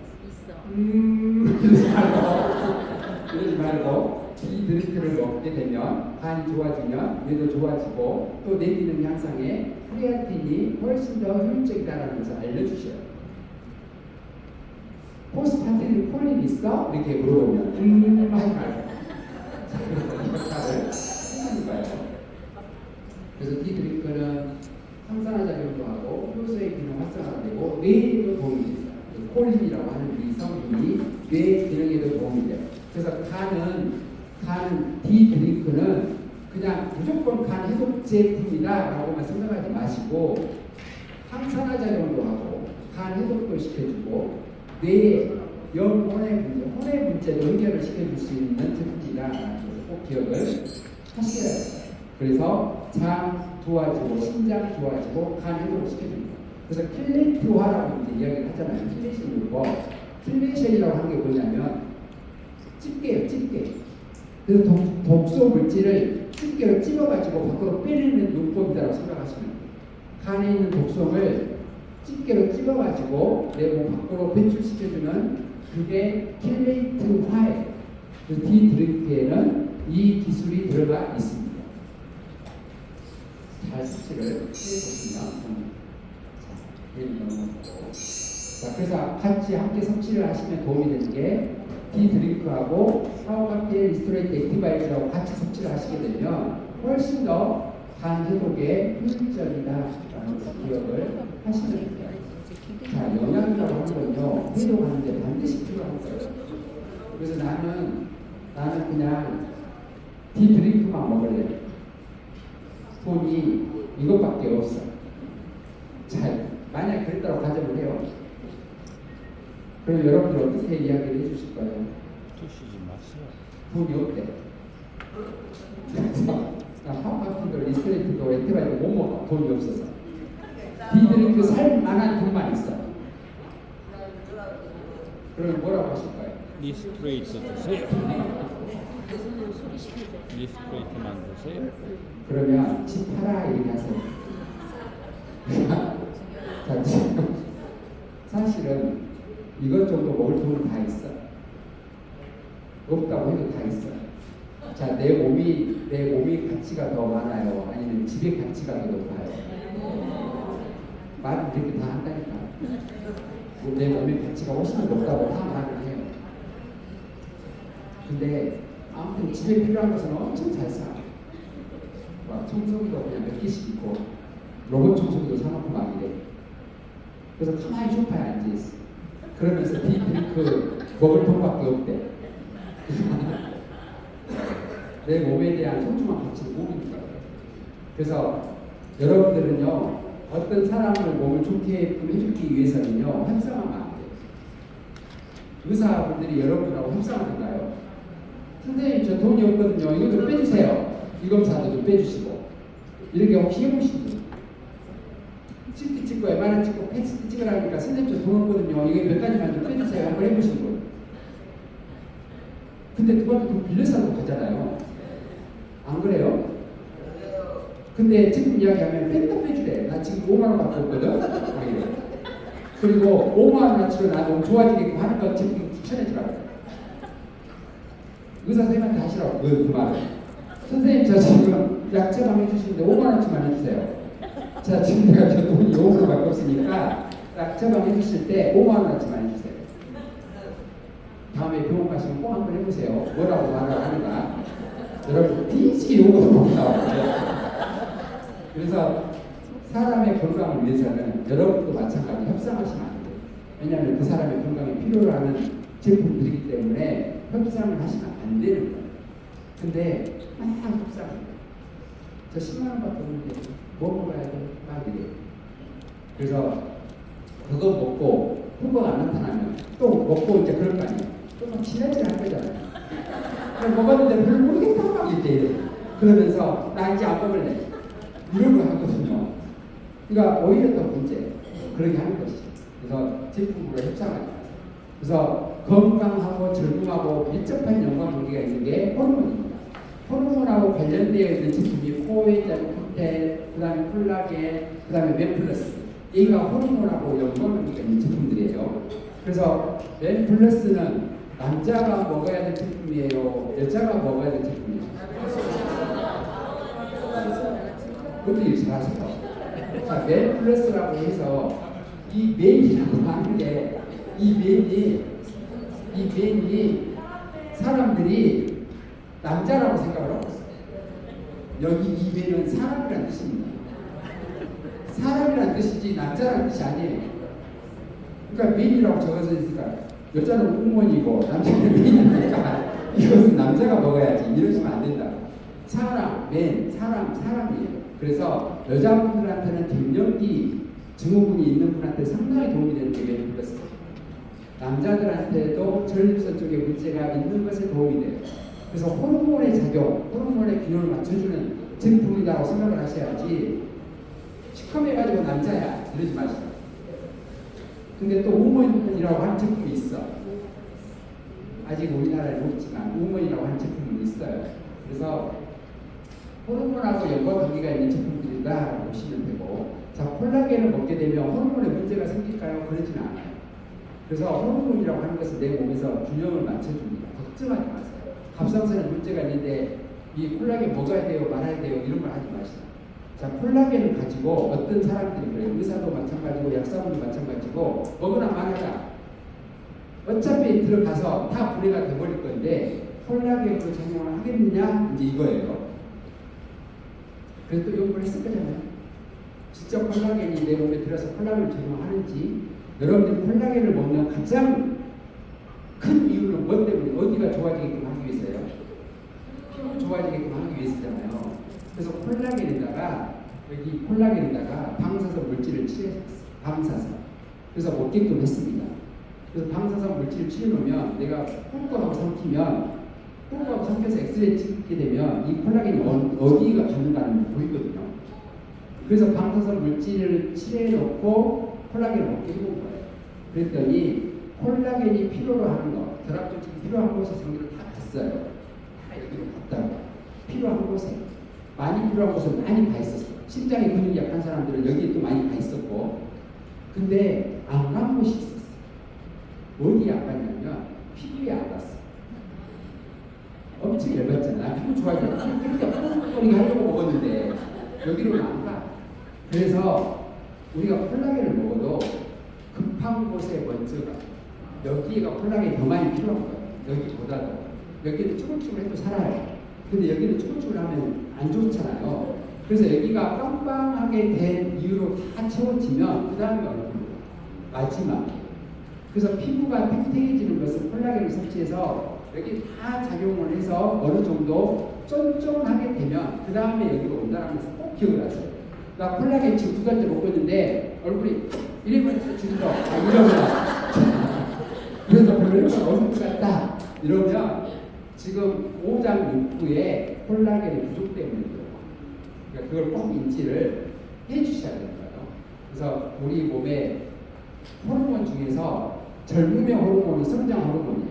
이러지 말고 이 드링크를 먹게 되면 간이 좋아지면 뇌도 좋아지고 또 뇌 기능 향상에 크레아틴이 훨씬 더 효율적이다라는 것을 알려주셔요. 포스파티딜 콜린 있어? 이렇게 물어보면 하지 말고 역할을 하는 거예요. 그래서 이 드링크는 항산화 작용도 하고 효소의 기능 활성화가 되고 뇌에도 도움이 돼요. 콜린이라고 하는 이 성분이 뇌 기능에도 도움이 돼요. 그래서 간 D 드링크는 그냥 무조건 간 해독 제품이다라고만 생각하지 마시고 항산화 작용도 하고 간 해독도 시켜주고 뇌의 혼의 문제도 해결을 시켜줄 수 있는 제품이다라는 것을 꼭 기억을 하셔야 돼요. 그래서 장 좋아지고 심장 좋아지고 간 해독을 시켜줍니다. 그래서 킬레이트화라고 이제 이야기를 하잖아요. 킬레이션이라고 하는 게 뭐냐면 집게예요, 집게. 그래서 독소 물질을 집게로 찝어가지고 밖으로 빼내는 용법이라고 생각하시면 돼요. 간에 있는 독성을 집게로 찝어가지고 내 몸 밖으로 배출시켜주는 그게 킬레이트화예요. 그래서 D 드링크에는 이 기술이 들어가 있습니다. 잘 섭취를 해보시면 자, 그래서 같이 함께 섭취를 하시면 도움이 되는 게 D 드링크하고 사오각계 리스토레이트 액티바이즈하고 같이 섭취를 하시게 되면 훨씬 더 간 해독에 효율적이다라는 기억을 하시면 됩니다. 자, 영양이라고 하는 건요, 해독하는데 반드시 필요한 거예요. 그래서 나는 그냥 D 드링크만 먹을래. 돈이 이것밖에 없어. 자, 만약 그랬다고 가정을 해요. 그럼 여러분들 어떻게 이야기를 해주실 거예요? 드시지 마세요. 돈이 없대. 밥 같은 거 리스토레이트도 액티바이도 못 먹어. 돈이 없어서. 니들은 그 살만한 돈만 있어. 그러면 뭐라고 하실 거예요? 리스트레이트 드세요. 리스트레이트만 드세요. 그러면 집 팔아 이렇게 하세요. 자, 지금 사실은 이것 정도 먹을 돈은 다 있어. 없다고 해도 다 있어. 자, 내 몸이 가치가 더 많아요? 아니면 집의 가치가 더 높아요? 말은 이렇게 다 한다니까. 내 몸의 가치가 훨씬 더 높다고 다 말을 해요. 근데 아무튼 집에 필요한 것은 엄청 잘 사. 청소기도 그냥 몇 개씩 있고 로봇 청소기도 사놓고 막 이래. 그래서 가만히 소파에 앉아있어. 그러면서 디드링크 먹을 돈밖에 없대. 내 몸에 대한 소중한 가치를 모르는 거예요. 그래서 여러분들은요, 어떤 사람을 몸을 좋게 해주기 위해서는요, 협상하면 안 돼요. 의사분들이 여러분하고 협상하는가요? 선생님, 저 돈이 없거든요. 이거 좀 빼주세요. 이 검사도 좀 빼주시고. 이렇게 혹시 해보신 분? CT 찍고 MRI 찍고 PET 찍으라니까 선생님 저 돈 없거든요. 이게 몇 가지만 좀 빼주세요. 한번 해보신 분? 근데 그것도 돈 빌려서라도 가잖아요. 안 그래요? 근데 지금 이야기하면 뺀다 빼주래. 나 지금 5만 원밖에 없거든? 그리고 5만 원어치로 나 너무 좋아지게끔 하는 거 지금 추천해주라고. 의사 선생님한테 하시라고. 그 말을. 선생님 저 지금 약 처방 해주시는데 5만 원치만 해주세요. 자, 지금 내가 저 돈이 5만 원밖에 없으니까 약 처방 해주실 때 5만 원어치만 해주세요. 다음에 병원 가시면 꼭 한번 해보세요. 뭐라고 말을 하는가. 여러분 뒤지게 욕을 못 나와요. 그래서 사람의 건강을 위해서는 여러분도 마찬가지 협상하시면 안 돼요. 왜냐하면 그 사람의 건강에 필요로 하는 제품들이기 때문에 협상을 하시면 안 되는 거예요. 근데 막 협상해요. 저 10만 원밖에 없는데 뭐 먹어야 돼? 막 이래요. 그래서 그거 먹고 효과가 안 나타나면 또 먹고 이제 그럴 거 아니에요. 또 막 지나치게 할 거잖아요. 먹었는데 별로 모르겠다 막 이렇게 그러면서 나 이제 안 먹을래. 이런 거 하거든요. 그러니까 오히려 더 문제. 그렇게 하는 것이죠. 그래서 제품으로 협상하지 마세요. 그래서 건강하고 젊음하고 밀접한 연관관계가 있는 게 호르몬입니다. 호르몬하고 관련되어 있는 제품이 코에이전, 칵테일, 그 다음에 콜라겐, 그 다음에 맨플러스. 얘가 호르몬하고 연관관계가 있는 제품들이에요. 그래서 맨플러스는 남자가 먹어야 될 제품이에요? 여자가 먹어야 될 제품이에요? 그것도 일 잘하세요. 자, 맨 플러스라고 해서 이 맨이라고 하는 게 이 맨이 사람들이 남자라고 생각을 하고 있어요. 여기 이 맨은 사람이라는 뜻입니다. 사람이라는 뜻이지 남자라는 뜻이 아니에요. 그러니까 맨이라고 적어져 있으니까 여자는 공무원이고 남자는 맨이니까 이것은 남자가 먹어야지 이러시면 안 된다. 사람, 맨, 사람이에요. 그래서 여자분들한테는 갱년기 증후군이 있는 분한테 상당히 도움이 되는 게 맨 플러스. 남자들한테도 전립선 쪽에 문제가 있는 것에 도움이 돼요. 그래서 호르몬의 작용, 호르몬의 균형을 맞춰주는 제품이라고 생각을 하셔야지 시커매가지고 남자야 이러지 마시고. 근데 또 우먼이라고 하는 제품이 있어. 아직 우리나라에 없지만 우먼이라고 하는 제품은 있어요. 그래서 호르몬하고 연관관계가 있는 제품들이다 보시면 되고, 자, 콜라겐을 먹게 되면 호르몬에 문제가 생길까요? 그러지는 않아요. 그래서 호르몬이라고 하는 것은 내 몸에서 균형을 맞춰줍니다. 걱정하지 마세요. 갑상선에 문제가 있는데 이 콜라겐 먹어야 돼요, 말아야 돼요 이런 걸 하지 마시죠. 자, 콜라겐을 가지고 어떤 사람들이 그래요. 의사도 마찬가지고 약사분도 마찬가지고 먹으나 말아라. 어차피 들어가서 다 분해가 돼버릴 건데 콜라겐으로 작용을 하겠느냐 이제 이거예요. 그래서 또 연구를 했을 거잖아요. 직접 콜라겐이 내 몸에 들어서 콜라겐을 작용하는지, 여러분들이 콜라겐을 먹는 가장 큰 이유는 뭐 때문에 어디가 좋아지게끔 하기 위해서요? 피부 좋아지게끔 하기 위해서잖아요. 그래서 여기 콜라겐에다가 방사선 물질을 칠해줬어요. 방사선. 그래서 먹게끔 했습니다. 그래서 방사선 물질을 칠해놓으면 내가 꿀꺽하고 삼키면 꿀꺽하고 삼켜서 엑스레이 찍게 되면 이 콜라겐이 어디가 갔는가는 보이거든요. 그래서 방사선 물질을 칠해놓고 콜라겐을 먹게 해본 거예요. 그랬더니 콜라겐이 필요로 하는 거, 결합 조직이 필요한 곳에 전기를 다 갔어요. 다 여기로 갔다고. 필요한 곳에. 많이 필요한 곳은 많이 가 있었어요. 심장에 근육이 약한 사람들은 여기에 또 많이 가 있었고, 근데 안 간 곳이 있었어요. 어디에 안 갔냐면 피부에 안 갔어요. 엄청 열받잖아. 피부 좋아지고 그렇게 뽀뽀뽀뽀 하려고 먹었는데 여기로는 안 가. 그래서 우리가 콜라겐을 먹어도 급한 곳에 먼저 가. 여기가 콜라겐이 더 많이 필요한 거예요. 여기보다도. 여기는 쭈글쭈글해도 살아요. 근데 여기는 쭈글쭈글하면 안 좋잖아요. 그래서 여기가 빵빵하게 된 이유로 다 채워지면 그 다음에 얼굴로 마지막에. 그래서 피부가 탱탱해지는 것은 콜라겐을 섭취해서 여기 다 작용을 해서 어느 정도 쫀쫀하게 되면 그 다음에 여기로 온다는 것을 꼭 기억을 하세요. 그러니까 콜라겐 지금 2달째 먹고 있는데 얼굴이 이래버렸어 지금도 이러면 그래서 별로 얼굴 같다 이러면 지금 오장 림프에 콜라겐이 부족 때문이에요. 그러니까 그걸 꼭 인지를 해주셔야 되는 거예요. 그래서 우리 몸에 호르몬 중에서 젊음의 호르몬이 성장 호르몬이에요.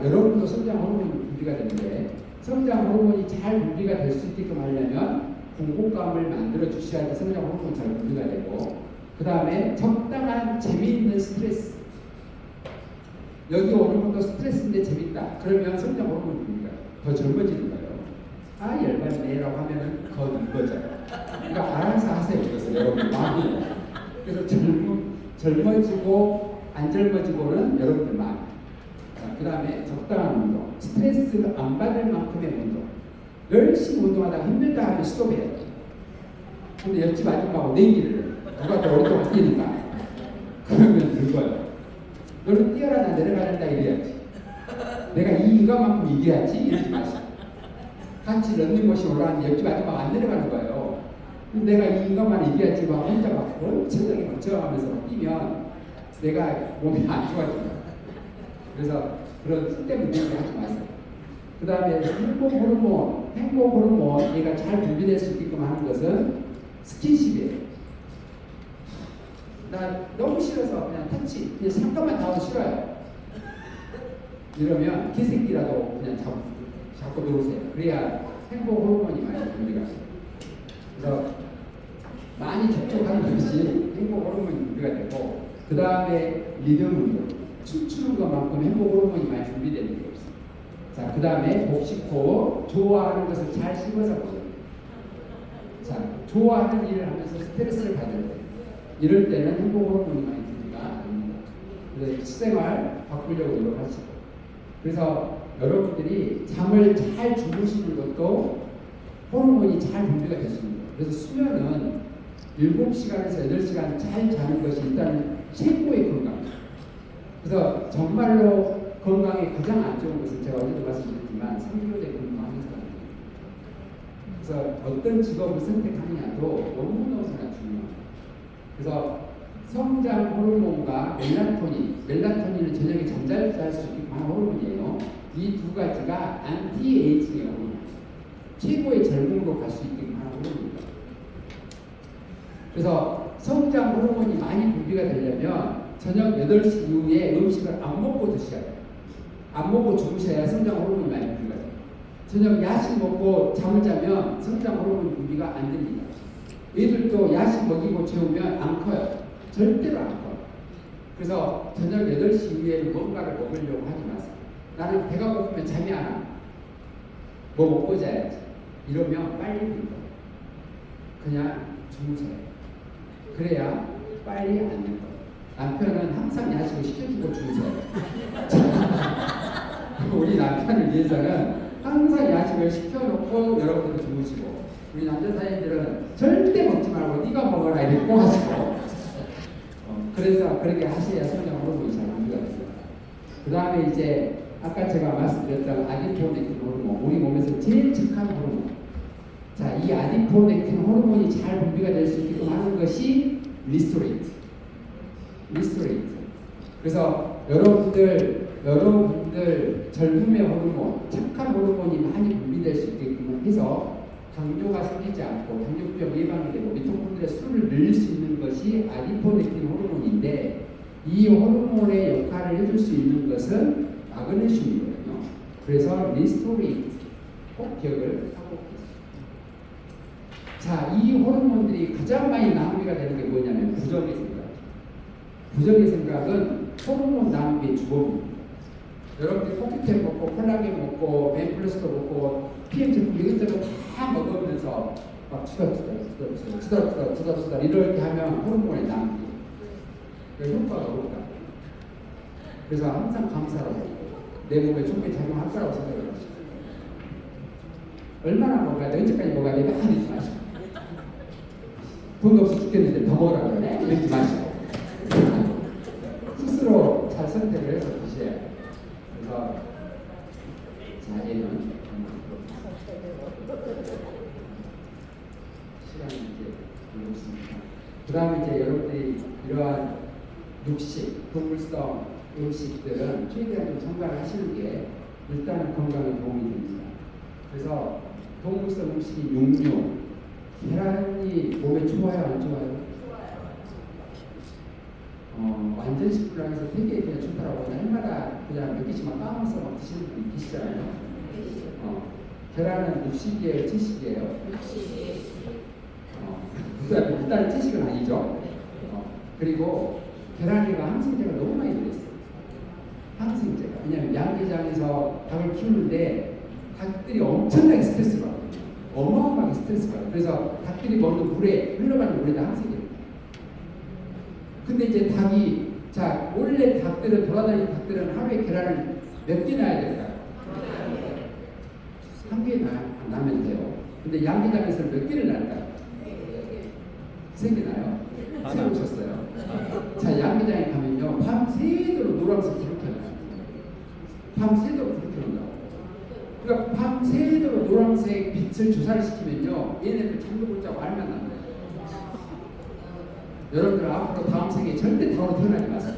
여러분도 성장 호르몬이 분비가 되는데 성장 호르몬이 잘 분비가 될 수 있게끔 하려면 공복감을 만들어 주셔야지 성장 호르몬이 잘 분비가 되고, 그 다음에 적당한 재미있는 스트레스. 여기 오는 것도 스트레스인데 재밌다. 그러면 성장 호르몬 분비가 더 젊어지는 거예요. 아 열받네라고 하면은 더 늙어져요. 그러니까 알아서 하세요. 이것은 여러분 마음이. 그래서 젊어지고 안 젊어지고는 여러분들 마음. 그 다음에 적당한 운동. 스트레스를 안 받을 만큼의 운동. 열심히 운동하다가 힘들다 하면 스톱해요. 근데 옆집 아줌마하고 내기를 누가 더 운동을 뛰니까 그러면 늙어요. 너는 뛰어라 나 내려가란다 이래야지. 내가 이 인간만큼 이겨야지 이러지 마시고. 같이 런닝머신 올라가는데 옆집 아줌마가 안 내려가는 거예요. 내가 이 인간만 이겨야지 막 혼자 막 엄청나게 막 저어가면서 막 뛰면 내가 몸이 안 좋아져요. 그래서 그런 쓸데없는 얘기 하지 마세요. 그 다음에 행복 호르몬 얘가 잘 분비될 수 있게끔 하는 것은 스킨십이에요. 나 너무 싫어서 그냥 터치, 그냥 잠깐만 닿아도 싫어요. 이러면 개새끼라도 그냥 잡고 들어오세요. 그래야 행복 호르몬이 많이 분비가 돼요. 그래서 많이 접촉하는 것이 행복 호르몬이 분비가 되고, 그 다음에 리듬 운동. 춤추는 것만큼 행복 호르몬이 많이 분비되는 게 없어요. 자, 그 다음에 복식호, 좋아하는 것을 잘 씹어서 먹어요. 자, 좋아하는 일을 하면서 스트레스를 받을 때, 이럴 때는 행복 호르몬이 많이 분비가 됩니다. 그래서 식생활 바꾸려고 노력하시고, 그래서 여러분들이 잠을 잘 주무시는 것도 호르몬이 잘 분비가 됐습니다. 그래서 수면은 7시간에서 8시간 잘 자는 것이 일단 최고의 건강입니다. 그래서 정말로 건강에 가장 안 좋은 것은 제가 어제도 말씀드렸지만 3kg대 건강하는 사람입니다. 그래서 어떤 직업을 선택하느냐도 너무너무 중요합니다. 그래서 성장 호르몬과 멜라토닌은 저녁에 잠잘 잘 수 있게 하는 호르몬이에요. 이 두 가지가 안티에이징의 호르몬, 최고의 젊음으로 갈 수 있게 하는 호르몬입니다. 그래서 성장 호르몬이 많이 분비가 되려면 저녁 8시 이후에 음식을 안 먹고 드셔야 돼요. 안 먹고 주무셔야 성장 호르몬이 많이 분비가 돼요. 저녁 야식 먹고 잠을 자면 성장 호르몬 분비가 안 됩니다. 애들도 야식 먹이고 재우면 안 커요. 절대로 안 커요. 그래서 저녁 8시 이후에는 뭔가를 먹으려고 하지 마세요. 나는 배가 고프면 잠이 안 와. 뭐 먹고 자야지. 이러면 빨리 든다. 그냥 주무세요. 그래야 빨리 안 될 거예요. 남편은 항상 야식을 시켜주고 주무세요. 우리 남편을 위해서는 항상 야식을 시켜놓고 여러분들도 주무시고, 우리 남자 사님들은 절대 먹지 말고 네가 먹어라 이렇게 꼭 하시고, 그래서 그렇게 하셔야 성장 호르몬이 잘 분비가 됩니다. 그 다음에 이제 아까 제가 말씀드렸던 아디포넥틴 호르몬, 우리 몸에서 제일 착한 호르몬. 자, 이 아디포넥틴 호르몬이 잘 분비가 될 수 있게끔 하는 것이 리스토레이트. 그래서 여러분들 젊음의 호르몬, 착한 호르몬이 많이 분비될 수 있게끔 해서 당뇨가 생기지 않고 당뇨병 예방이 되고 미토콘드리아 수를 늘릴 수 있는 것이 아디포넥틴 호르몬인데, 이 호르몬의 역할을 해줄 수 있는 것은 마그네슘이거든요. 그래서 리스토레이트 꼭 기억을 하고 계세요. 자, 이 호르몬들이 가장 많이 낭비가 되는 게 뭐냐면 부정의 생각. 부정의 생각은 호르몬 낭비의 주범입니다. 여러분들이 코큐텐 먹고 콜라겐 먹고 맨플러스도 먹고 PM 제품 이것저것 다 먹으면서 막 투덜투덜 이렇게 하면 호르몬의 낭비. 효과가 없다. 그래서 항상 감사하고 내 몸에 좋게 작용할 거라고 생각을 하시고, 얼마나 먹어야 돼? 언제까지 먹어야 돼? 막 하지 마시고, 돈도 없어 죽겠는데 더 먹으라 그래? 이러지 마시고 스스로 잘 선택을 해서 드셔야 돼요. 그래서 자예는 시간이 이제 없습니다. 그 다음에 이제 여러분들이 이러한 육식, 동물성 음식들은 최대한 좀 첨가를 하시는 게 일단은 건강에 도움이 됩니다. 그래서 동물성 음식이 육류, 계란이 몸에 좋아요, 안 좋아요? 완전 식품이라고 해서 되게 그냥 좋다라고 해마다 그냥 몇 개씩만 까면서 막 드시는 분이 계시잖아요. 계란은 육식이에요, 채식이에요? 일단 채식은 아니죠. 그리고 계란이가 항생제가 너무 많이 들어있어요. 항생제가. 왜냐하면 양계장에서 닭을 키우는데 닭들이 엄청나게 스트레스 받거든요. 어마어마하게 스트레스 받아요. 그래서 닭들이 먹는 물에, 흘러가는 물에다 항생제를. 근데 이제 닭이, 자, 원래 닭들은, 돌아다니는 닭들은 하루에 계란을 몇 개 낳아야 될까요? 한 개 낳으면 돼요. 근데 양계장에서는 몇 개를 낳을까요? 3개 낳아요? 세 오셨어요. 자, 양계장에 가면요, 밤새도록 노란색 불을 켜놔요. 밤새도록 불을 켜놓는다고. 그러니까 밤새도록 노란색 빛을 조사를 시키면요, 얘네들 잠도 못 자고 알만 납니다. 여러분들 앞으로 다음 생에 절대 닭으로 태어나지 마세요.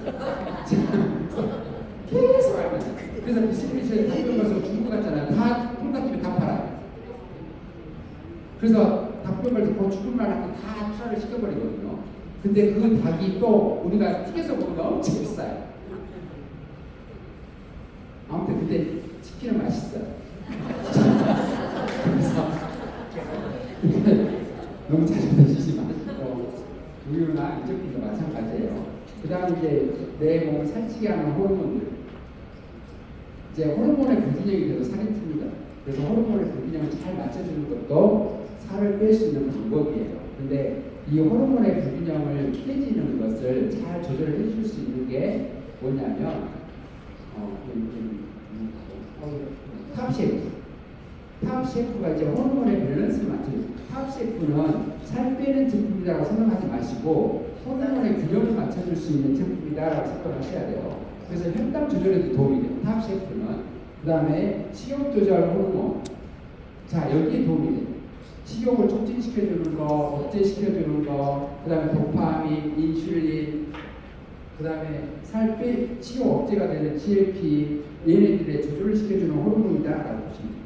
계속 알면 돼요. 그래서 미스프리스에 닭병 가서 중국 갔잖아요. 다 콩닥집에 다 팔아요. 그래서 닭병 가서 그 죽을 만한 거 다 투하를 시켜버리거든요. 근데 그 닭이 또 우리가 튀겨서 먹으면 엄청 비싸요. 아무튼 근데 치킨은 맛있어요. 그래서 너무 자주 드시지 마시고, 우유나 인적균도 마찬가지예요. 그다음 이제 내 몸을 살찌게 하는 호르몬들. 이제 호르몬의 불균형이 돼서 살이 찝니다. 그래서 호르몬의 불균형을 잘 맞춰주는 것도 살을 뺄 수 있는 방법이에요. 근데 이 호르몬의 불균형을 깨지는 것을 잘 조절해 줄 수 있는 게 뭐냐면 탑셰프. 탑셰프가 이제 호르몬의 밸런스를 맞춰줘요. 탑셰프는 살 빼는 제품이라고 생각하지 마시고 호르몬의 균형을 맞춰줄 수 있는 제품이다라고 생각하셔야 돼요. 그래서 혈당 조절에도 도움이 돼요. 탑셰프는. 그 다음에 식욕 조절 호르몬. 자, 여기에 도움이 돼요. 식욕을 촉진시켜주는 거, 억제시켜주는 거, 그 다음에 도파민, 인슐린, 그 다음에 식욕 억제가 되는 GLP, 얘네들의 조절을 시켜주는 호르몬이다라고 보시면 돼요.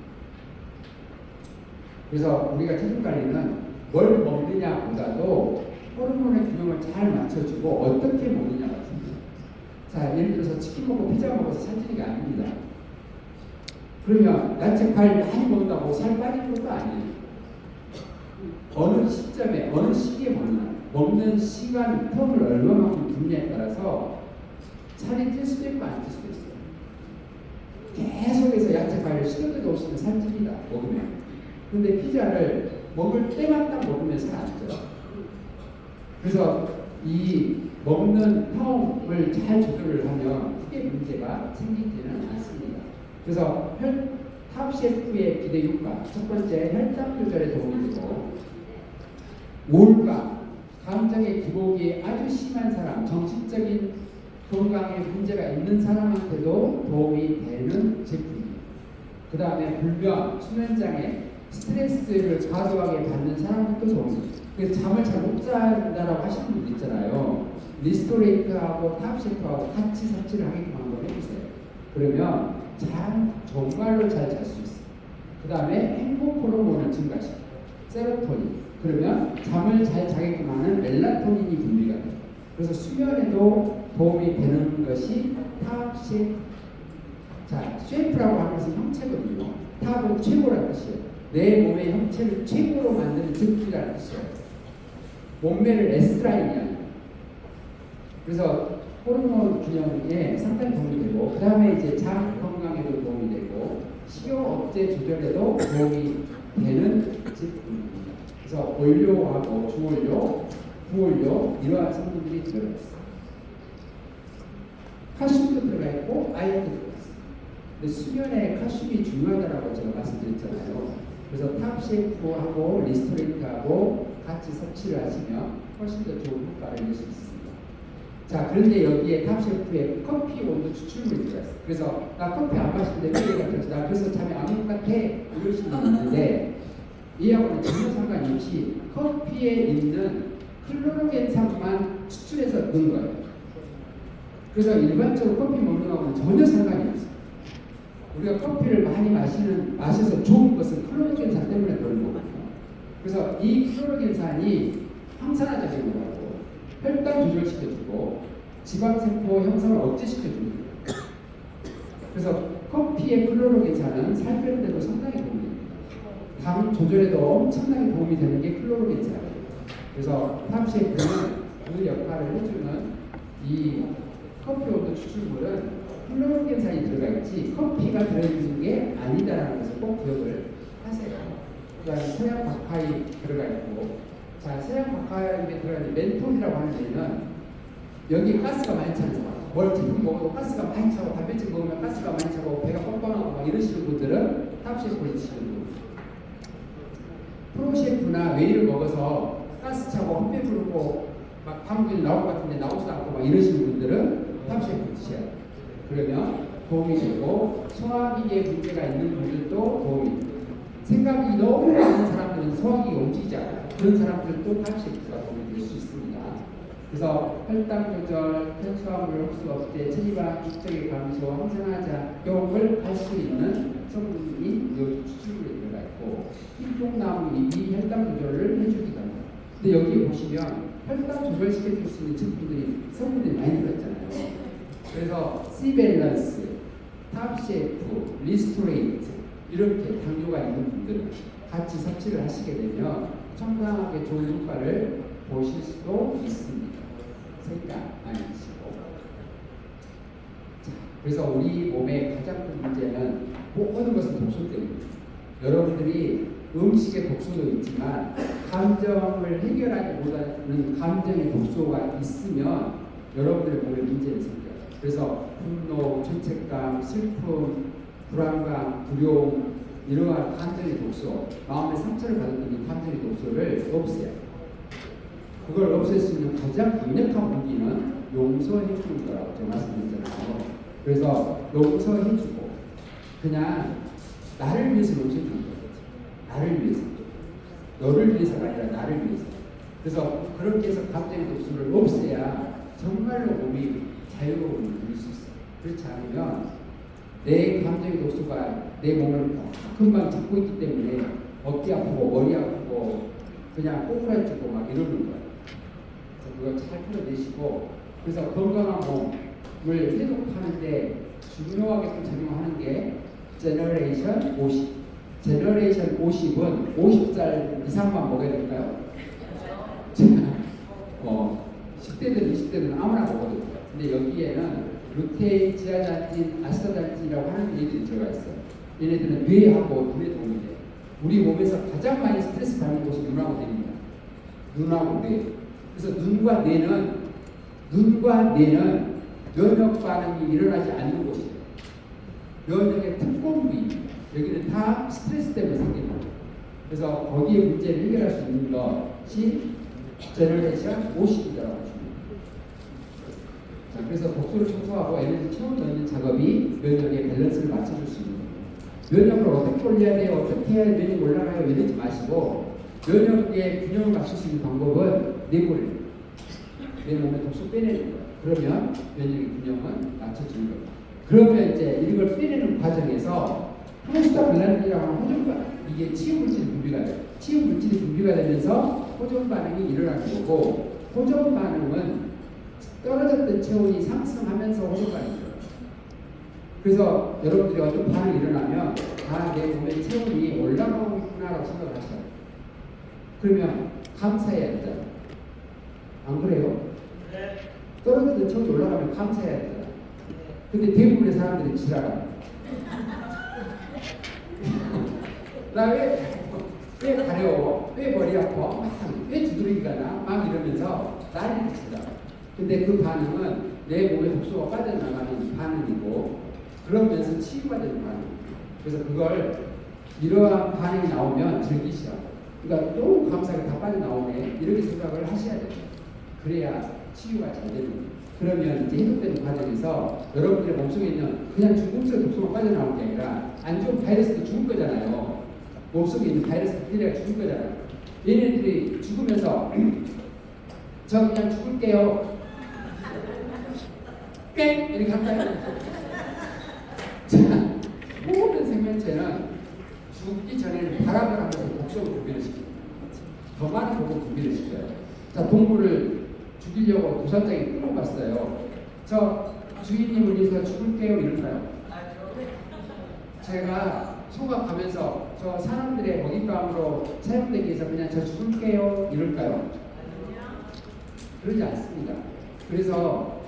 그래서 우리가 체중 관리는 뭘 먹느냐보다도 호르몬의 균형을 잘 맞춰주고 어떻게 먹느냐가 중요해요. 자, 예를 들어서 치킨 먹고 피자 먹어서 살찌는 게 아닙니다. 그러면 야채 과일 많이 먹는다고 살 빠지는 것도 아니에요. 어느 시점에 어느 시기에 먹는 시간 텀을 얼마만큼 두느냐에 따라서 살이 찔 수도 있고 안 찔 수도 있어요. 계속해서 야채 과일을 시도 때도 없이 살찝니다. 먹으면. 근데 피자를 먹을 때만 딱 먹으면 살 안 쪄요. 그래서 이 먹는 텀을 잘 조절을 하면 크게 문제가 생기지는 않습니다. 그래서 탑셰프의 기대 효과, 첫 번째 혈당 조절에 도움이 되고, 우울감, 감정의 기복이 아주 심한 사람, 정신적인 건강에 문제가 있는 사람한테도 도움이 되는 제품입니다. 그 다음에 불변, 수면장애, 스트레스를 과도하게 받는 사람들도 도움이 됩니다. 그래서 잠을 잘 못 잔다라고 하시는 분들 있잖아요. 리스토레이트하고 탑셰프하고 같이 섭취를 하게끔 한번 해보세요. 그러면 정말로 잘 잘 수 있어요. 그 다음에 행복 호르몬을 증가시켜요. 세로토닌. 그러면 잠을 잘 자게끔 하는 멜라토닌이 분비가 돼요. 그래서 수면에도 도움이 되는 것이 탑셰프. 자, 셰프라고 하는 것은 형체거든요. 탑은 최고라는 뜻이에요. 내 몸의 형체를 최고로 만드는 제품이라는 뜻이에요. 몸매를 S라인이야. 그래서 호르몬 균형에 상당히 도움이 되고, 그 다음에 이제 장 건강에도 도움이 되고, 식욕 억제 조절에도 도움이 되는 제품입니다. 그래서 원료하고 주원료, 부원료 이러한 성분들이 들어가 있어요. 칼슘도 들어가 있고 아연도 들어가 있어요. 근데 수면에 칼슘이 중요하다고 제가 말씀드렸잖아요. 그래서 탑셰프하고 리스토레이트하고 같이 섭취를 하시면 훨씬 더 좋은 효과를 낼 수 있습니다. 자, 그런데 여기에 탑셰프에 커피 온도 추출물이 들어있어요. 그래서 나 커피 안 마시는데 왜 얘가 들어있어? 나 그래서 잠이 안 올 것 같아. 이러시는 분 있는데 이하고는 전혀 상관이 없이 커피에 있는 클로로겐산만 추출해서 넣은 거예요. 그래서 일반적으로 커피 먹는 거하고는 전혀 상관이 없어요. 우리가 커피를 많이 마셔서 좋은 것은 클로로겐산 때문에 그런 거거든요. 그래서 이 클로로겐산이 항산화작용을 하고 혈당 조절시켜주고 지방세포 형성을 억제시켜주는 거예요. 그래서 커피의 클로로겐산은 살 빼는 데도 상당히 도움이 됩니다. 당 조절에도 엄청나게 도움이 되는 게 클로로겐산이에요. 그래서 탑셰프는 그 역할을 해주는 이 커피 온도 추출물은 클로로겐산이 들어가 있지 커피가 들어있는 게 아니다라는 것을 꼭 기억을 하세요. 그 다음에 서양 박하이 들어가 있고, 자, 서양 박하이에 들어가 있는 멘톨이라고 하는 데는 여기 가스가 많이 차는 사람, 뭘 제품 먹어도 가스가 많이 차고 단백질 먹으면 가스가 많이 차고 배가 뻥뻥하고 막 이러시는 분들은 탑셰프를 드시는 거예요. 프로셰프나 웨이를 먹어서 가스 차고 헛배 부르고 막 방귀 나올 것 같은데 나오지도 않고 막 이러시는 분들은 탑셰프 드셔야 돼요. 그러면 도움이 되고, 소화기에 문제가 있는 분들도 도움이 돼요. 생각이 너무 많은 사람들은 소화기가 움직이지 않아요. 그런 사람들도 탑셰프가 도움이 될 수 있습니다. 그래서 혈당 조절, 탄수화물 흡수 억제, 체지방 축적의 감소, 항산화작용을 할 수 있는 성분이 여기 추출물에 들어가 있고, 흰통나무잎이 혈당 조절을 해주기도 합니다. 근데 여기 보시면 혈당 조절시켜줄 수 있는 성분들이 많이 들어있잖아요. 그래서 C-밸런스, 탑셰프, 리스토레이트 이렇게 당뇨가 있는 분들은 같이 섭취를 하시게 되면 청량하게 좋은 효과를 보실 수도 있습니다. 생각 많이 드시고. 자, 그래서 우리 몸의 가장 큰 문제는 모든 것은 독소 때문입니다. 여러분들이 음식에 독소도 있지만 감정을 해결하기보다는 감정에 독소가 있으면 여러분들의 몸에 문제를 생겨요. 그래서 분노, 죄책감, 슬픔, 불안감, 두려움 이러한 감정의 독소, 마음의 상처를 받았던 이 감정의 독소를 없애요. 그걸 없앨 수 있는 가장 강력한 무기는 용서해 주는 거라고 제가 말씀드렸잖아요. 그래서 용서해 주고 그냥 나를 위해서 용서해 주는 거예요. 나를 위해서. 너를 위해서가 아니라 나를 위해서. 그래서 그렇게 해서 감정의 독소를 없애야 정말로 몸이 자유로움을 누릴 수 있어요. 그렇지 않으면 내 감정의 독소가 내 몸을 금방 잡고 있기 때문에 어깨 아프고 머리 아프고 그냥 꼬꾸라지고 막 이러는 거예요. 그래서 그걸 잘 풀어내시고 그래서 건강한 몸을 회복하는데 중요하게 좀 작용하는 게 제너레이션 50. 제너레이션 50은 50살 이상만 먹어야 될까요? 10대든 20대든 아무나 먹어도 돼요. 근데 여기에는 루테인, 지아잔틴, 아스타잔틴이라고 하는 얘들이 들어가 있어요. 얘네들은 뇌하고 눈에 도움이 돼요. 우리 몸에서 가장 많이 스트레스 받는 곳은 눈하고 뇌입니다. 눈하고 뇌. 그래서 눈과 뇌는 면역 반응이 일어나지 않는 곳이에요. 면역의 특공 부위입니다. 여기는 다 스트레스 때문에 생기는 거예요. 그래서 거기에 문제를 해결할 수 있는 것이 제너레이션 50이라고 보시면 돼요. 자, 그래서 독소를 청소하고 에너지 채워 넣는 작업이 면역의 밸런스를 맞춰줄 수 있는 거예요. 면역을 어떻게 올려야 돼요? 어떻게 해야 면역이 올라가요? 이러지 마시고 면역의 균형을 맞출 수 있는 방법은 내보내는 거예요. 내 몸에 독소 빼내는 거예요. 그러면 면역의 균형은 맞춰지는 거예요. 그러면 이제 이걸 빼내는 과정에서 프로스타글란딘이라고 하는 호전 반응, 이게 치유 물질이 분비가 돼요. 치유 물질이 분비가 되면서 호전 반응이 일어나는 거고, 호전 반응은 떨어졌던 체온이 상승하면서 호전 반응이 일어나요. 그래서 여러분들이 어떤 반응이 일어나면 내 몸의 체온이 올라가고 있구나라고 생각을 하셔요. 그러면 감사해야 되잖아요. 안 그래요? 떨어졌던 체온이 올라가면 감사해야 되잖아요. 근데 대부분의 사람들이 지랄합니다. 나 왜 가려워? 왜 머리 아파? 왜 두드러기가 나? 막 이러면서 난리를 치다. 근데 그 반응은 내 몸에 독소가 빠져나가는 반응이고 그러면서 치유가 되는 반응이에요. 그래서 그걸 이러한 반응이 나오면 즐기시라고. 그러니까 너무 감사하게 다 빠져나오네. 이렇게 생각을 하셔야 돼요. 그래야 치유가 잘 되는 거예요. 그러면 이제 해독되는 과정에서 여러분들의 몸속에 있는 그냥 중금속 독소만 빠져나오는 게 아니라 안 좋은 바이러스도 죽을 거잖아요. 몸속에 있는 바이러스 박테리아가 죽을 거잖아요. 얘네들이 죽으면서 저 그냥 죽을게요. 땡! 이렇게 할까요? 자, 모든 생명체는 죽기 전에는 발악을 하면서 독소를 분비를 시킵니다. 더 많은 독을 분비를 시켜요. 자, 동물을 죽이려고 도살장에 끌고 갔어요. 저 주인님을 위해서 죽을게요 이럴까요? 제가 소가 가면서 저 사람들의 먹잇감으로 사용되기 위해서 그냥 저 죽을게요 이럴까요? 그러지 않습니다. 그래서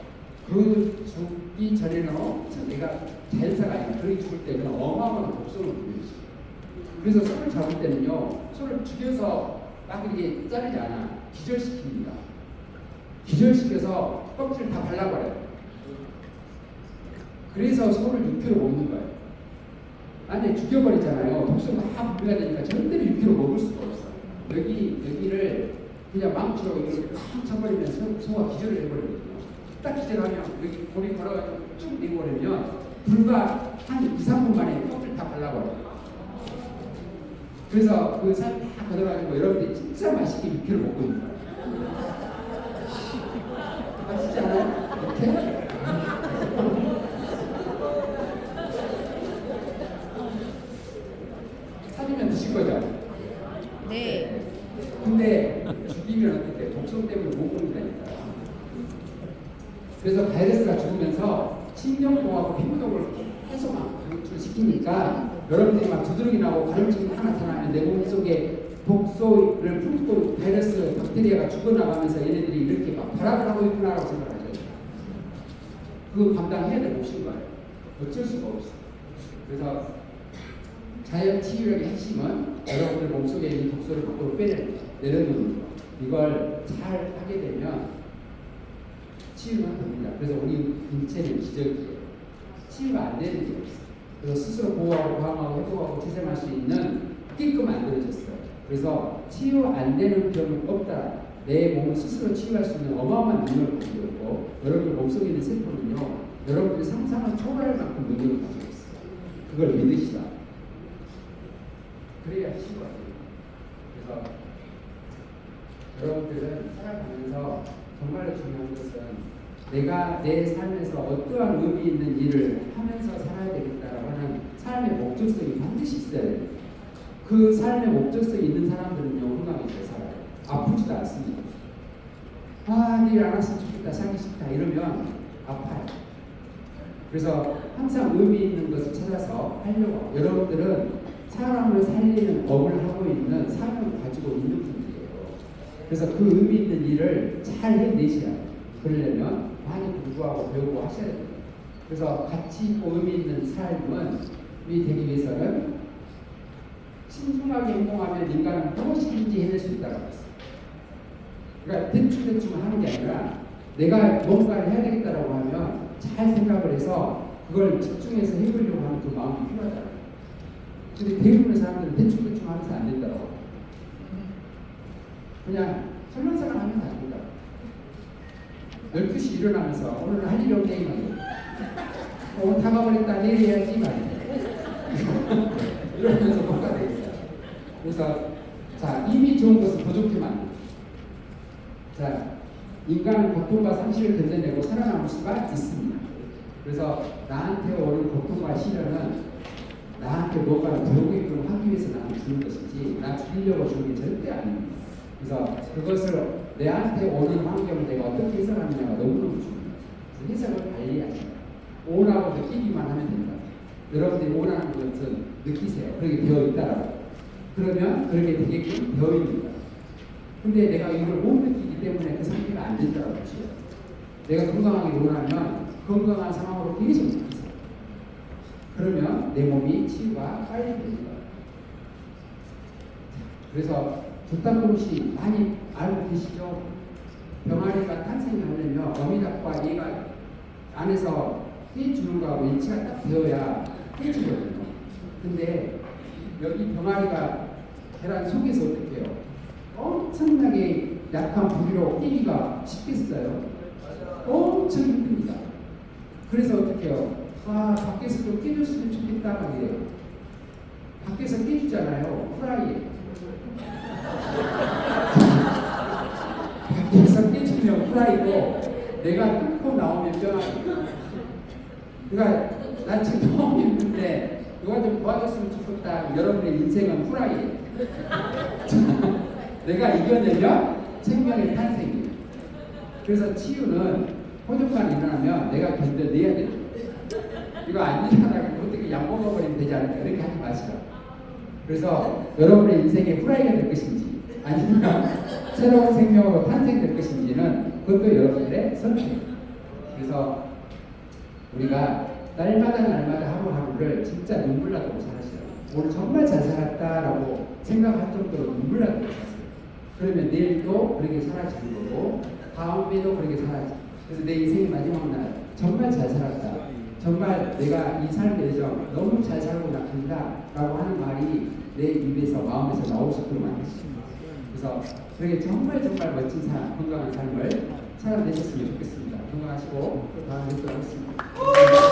그 죽기 전에는 내가 자연사가 아니라 그렇게 죽을 때는 어마어마한 독성을 분비해요. 그래서 소를 잡을 때는요, 소를 죽여서 막 이렇게 자르지 않아. 기절시킵니다. 기절시켜서 껍질을 다 발라버려요. 그래서 소를 6kg 먹는 거예요. 아니 죽여버리잖아요. 독소가 막 분비가 되니까 절대로 6kg 먹을 수가 없어. 여기를 그냥 망치로 이렇게 팍 쳐버리면 소가 기절을 해버리거든요. 딱 기절하면 여기 고리 걸어가지고 쭉 내버리면 불과 한 2, 3분 만에 껍질 다 발라버려요. 그래서 그 살 다 걷어가지고 여러분들이 진짜 맛있게 6kg 먹고 있는 거예요. 맛있지 않아요? 이렇게? 사주면 드실 거죠? 네. 근데 죽이면 어떻게 독성 때문에 못 먹는다니까. 그래서 바이러스가 죽으면서 신경통하고 피부독을 계속 막 방출시키니까 여러분들이 막 두드러기 나고 가려움증이 하나 나타나면 내 몸 속에 독소를 품고 바이러스, 박테리아가 죽어나가면서 얘네들이 이렇게 막 발악을 하고 있구나라고 생각하죠. 그거 감당해야 될 몫인 거예요. 어쩔 수가 없어. 그래서 자연 치유력의 핵심은 여러분들 몸속에 있는 독소를 밖으로 내려놓는 거. 이걸 잘 하게 되면 치유가 됩니다. 그래서 우리 인체는 기적이에요. 치유가 안 되는 게 없어요. 그래서 스스로 보호하고 방어하고 회복하고 재생할 수 있는 끼끔 만들어졌어요. 그래서 치유 안 되는 병은 없다. 내 몸을 스스로 치유할 수 있는 어마어마한 능력을 가지고 있고 여러분들 몸속에 있는 세포는요. 여러분들이 상상을 초월할 만큼 능력을 가지고 있어요. 그걸 믿으시라. 그래야 치유가 돼요. 그래서 여러분들은 살아가면서 정말로 중요한 것은 내가 내 삶에서 어떠한 의미 있는 일을 하면서 살아야 되겠다라고 하는 삶의 목적성이 반드시 있어야 돼요. 그 삶의 목적성이 있는 사람들은요, 건강하게 잘 살아요. 아프지도 않습니다. 아, 내일 안 왔으면 좋겠다, 살기 싫다 이러면 아파요. 그래서 항상 의미 있는 것을 찾아서 하려고 하고, 여러분들은 사람을 살리는 법을 하고 있는 삶을 가지고 있는 분들이에요. 그래서 그 의미 있는 일을 잘 해내셔야 돼요. 그러려면 많이 공부하고 배우고 하셔야 됩니다. 그래서 가치 있고 의미 있는 삶이 되기 위해서는 신중하게 행동하면 인간은 무엇이든지 해낼 수 있다고 했어요. 그러니까 대충 하는 게 아니라 내가 뭔가를 해야 되겠다라고 하면 잘 생각을 해서 그걸 집중해서 해보려고 하는 그 마음이 필요하잖아요. 근데 대부분의 사람들은 대충 하면서 안 된다고. 그냥 설렁설렁 하면서 안 된다. 12시 일어나면서 오늘은 할 일이 없네 이 말이에요. 오늘 다 가버렸다 내일 해야지 이 말이에요. 이러면서 뭐가 되겠어요. 그래서 자, 이미 좋은 것은 부족해 만듭니다. 자, 인간은 고통과 상실을 견뎌내고 살아남을 수가 있습니다. 그래서 나한테 오는 고통과 시련은 나한테 뭔가를 배우게끔 하기 위해서 나한테 주는 것이지 나 죽이려고 주는 게 절대 아닙니다. 그래서 그것을 내한테 오는 환경을 내가 어떻게 해석하느냐가 너무너무 중요해요. 그래서 해석을 달리 하셔요. 오라고 느끼기만 하면 된다. 여러분들이 오라는 것은 느끼세요. 그렇게 되어 있다라고. 그러면 그렇게 되게끔 되어 있는 거예요. 근데 내가 이걸 못 느끼기 때문에 그 상태가 안 된다고 하시죠. 내가 건강하게 원하면 건강한 상황으로 계속 느끼세요. 그러면 내 몸이 치유가 빨리 됩니다. 그래서 두딱금씨 많이 알고 계시죠? 병아리가 탄생하려면 어미닭과 얘가 안에서 떼주는 거하고 일치가 딱 되어야 떼주거든요. 근데 여기 병아리가 계란 속에서 어떻게 해요? 엄청나게 약한 부리로 끼기가 쉽겠어요? 엄청 힘듭니다. 그래서 어떻게 해요? 아, 밖에서 좀 깨줬으면 좋겠다 말이에요. 밖에서 깨주잖아요. 후라이에. 밖에서 깨주면 후라이고 내가 뚫고 나오면 병아리. 그러니까 난 지금 너무 힘든데 누가 좀 도와줬으면 좋겠다. 여러분의 인생은 후라이에. 내가 이겨내면 생명의 탄생이에요. 그래서 치유는 호전만 일어나면 내가 견뎌내야 돼요. 이거 안 일어나면 어떻게 약 먹어버리면 되지 않을까. 이렇게 하지 마시라. 그래서 여러분의 인생에 후라이가 될 것인지 아니면 새로운 생명으로 탄생될 것인지는 그것도 여러분들의 선택입니다. 그래서 우리가 날마다 하루하루를 진짜 눈물 나도록 살았어요. 오늘 정말 잘 살았다라고 생각할 정도로 눈물 나도록 살았어요. 그러면 내일도 그렇게 살아지는 거고 다음에도 그렇게 살아지고 그래서 내 인생의 마지막 날 정말 잘 살았다. 정말 내가 이 삶의 여정 너무 잘 살고 나간다 라고 하는 말이 내 입에서 마음에서 나올 수 있도록 만드십니다. 그래서 그렇게 정말 멋진 삶, 건강한 삶을 살아내셨으면 좋겠습니다. 건강하시고 또 다음에 뵙도록 하겠습니다.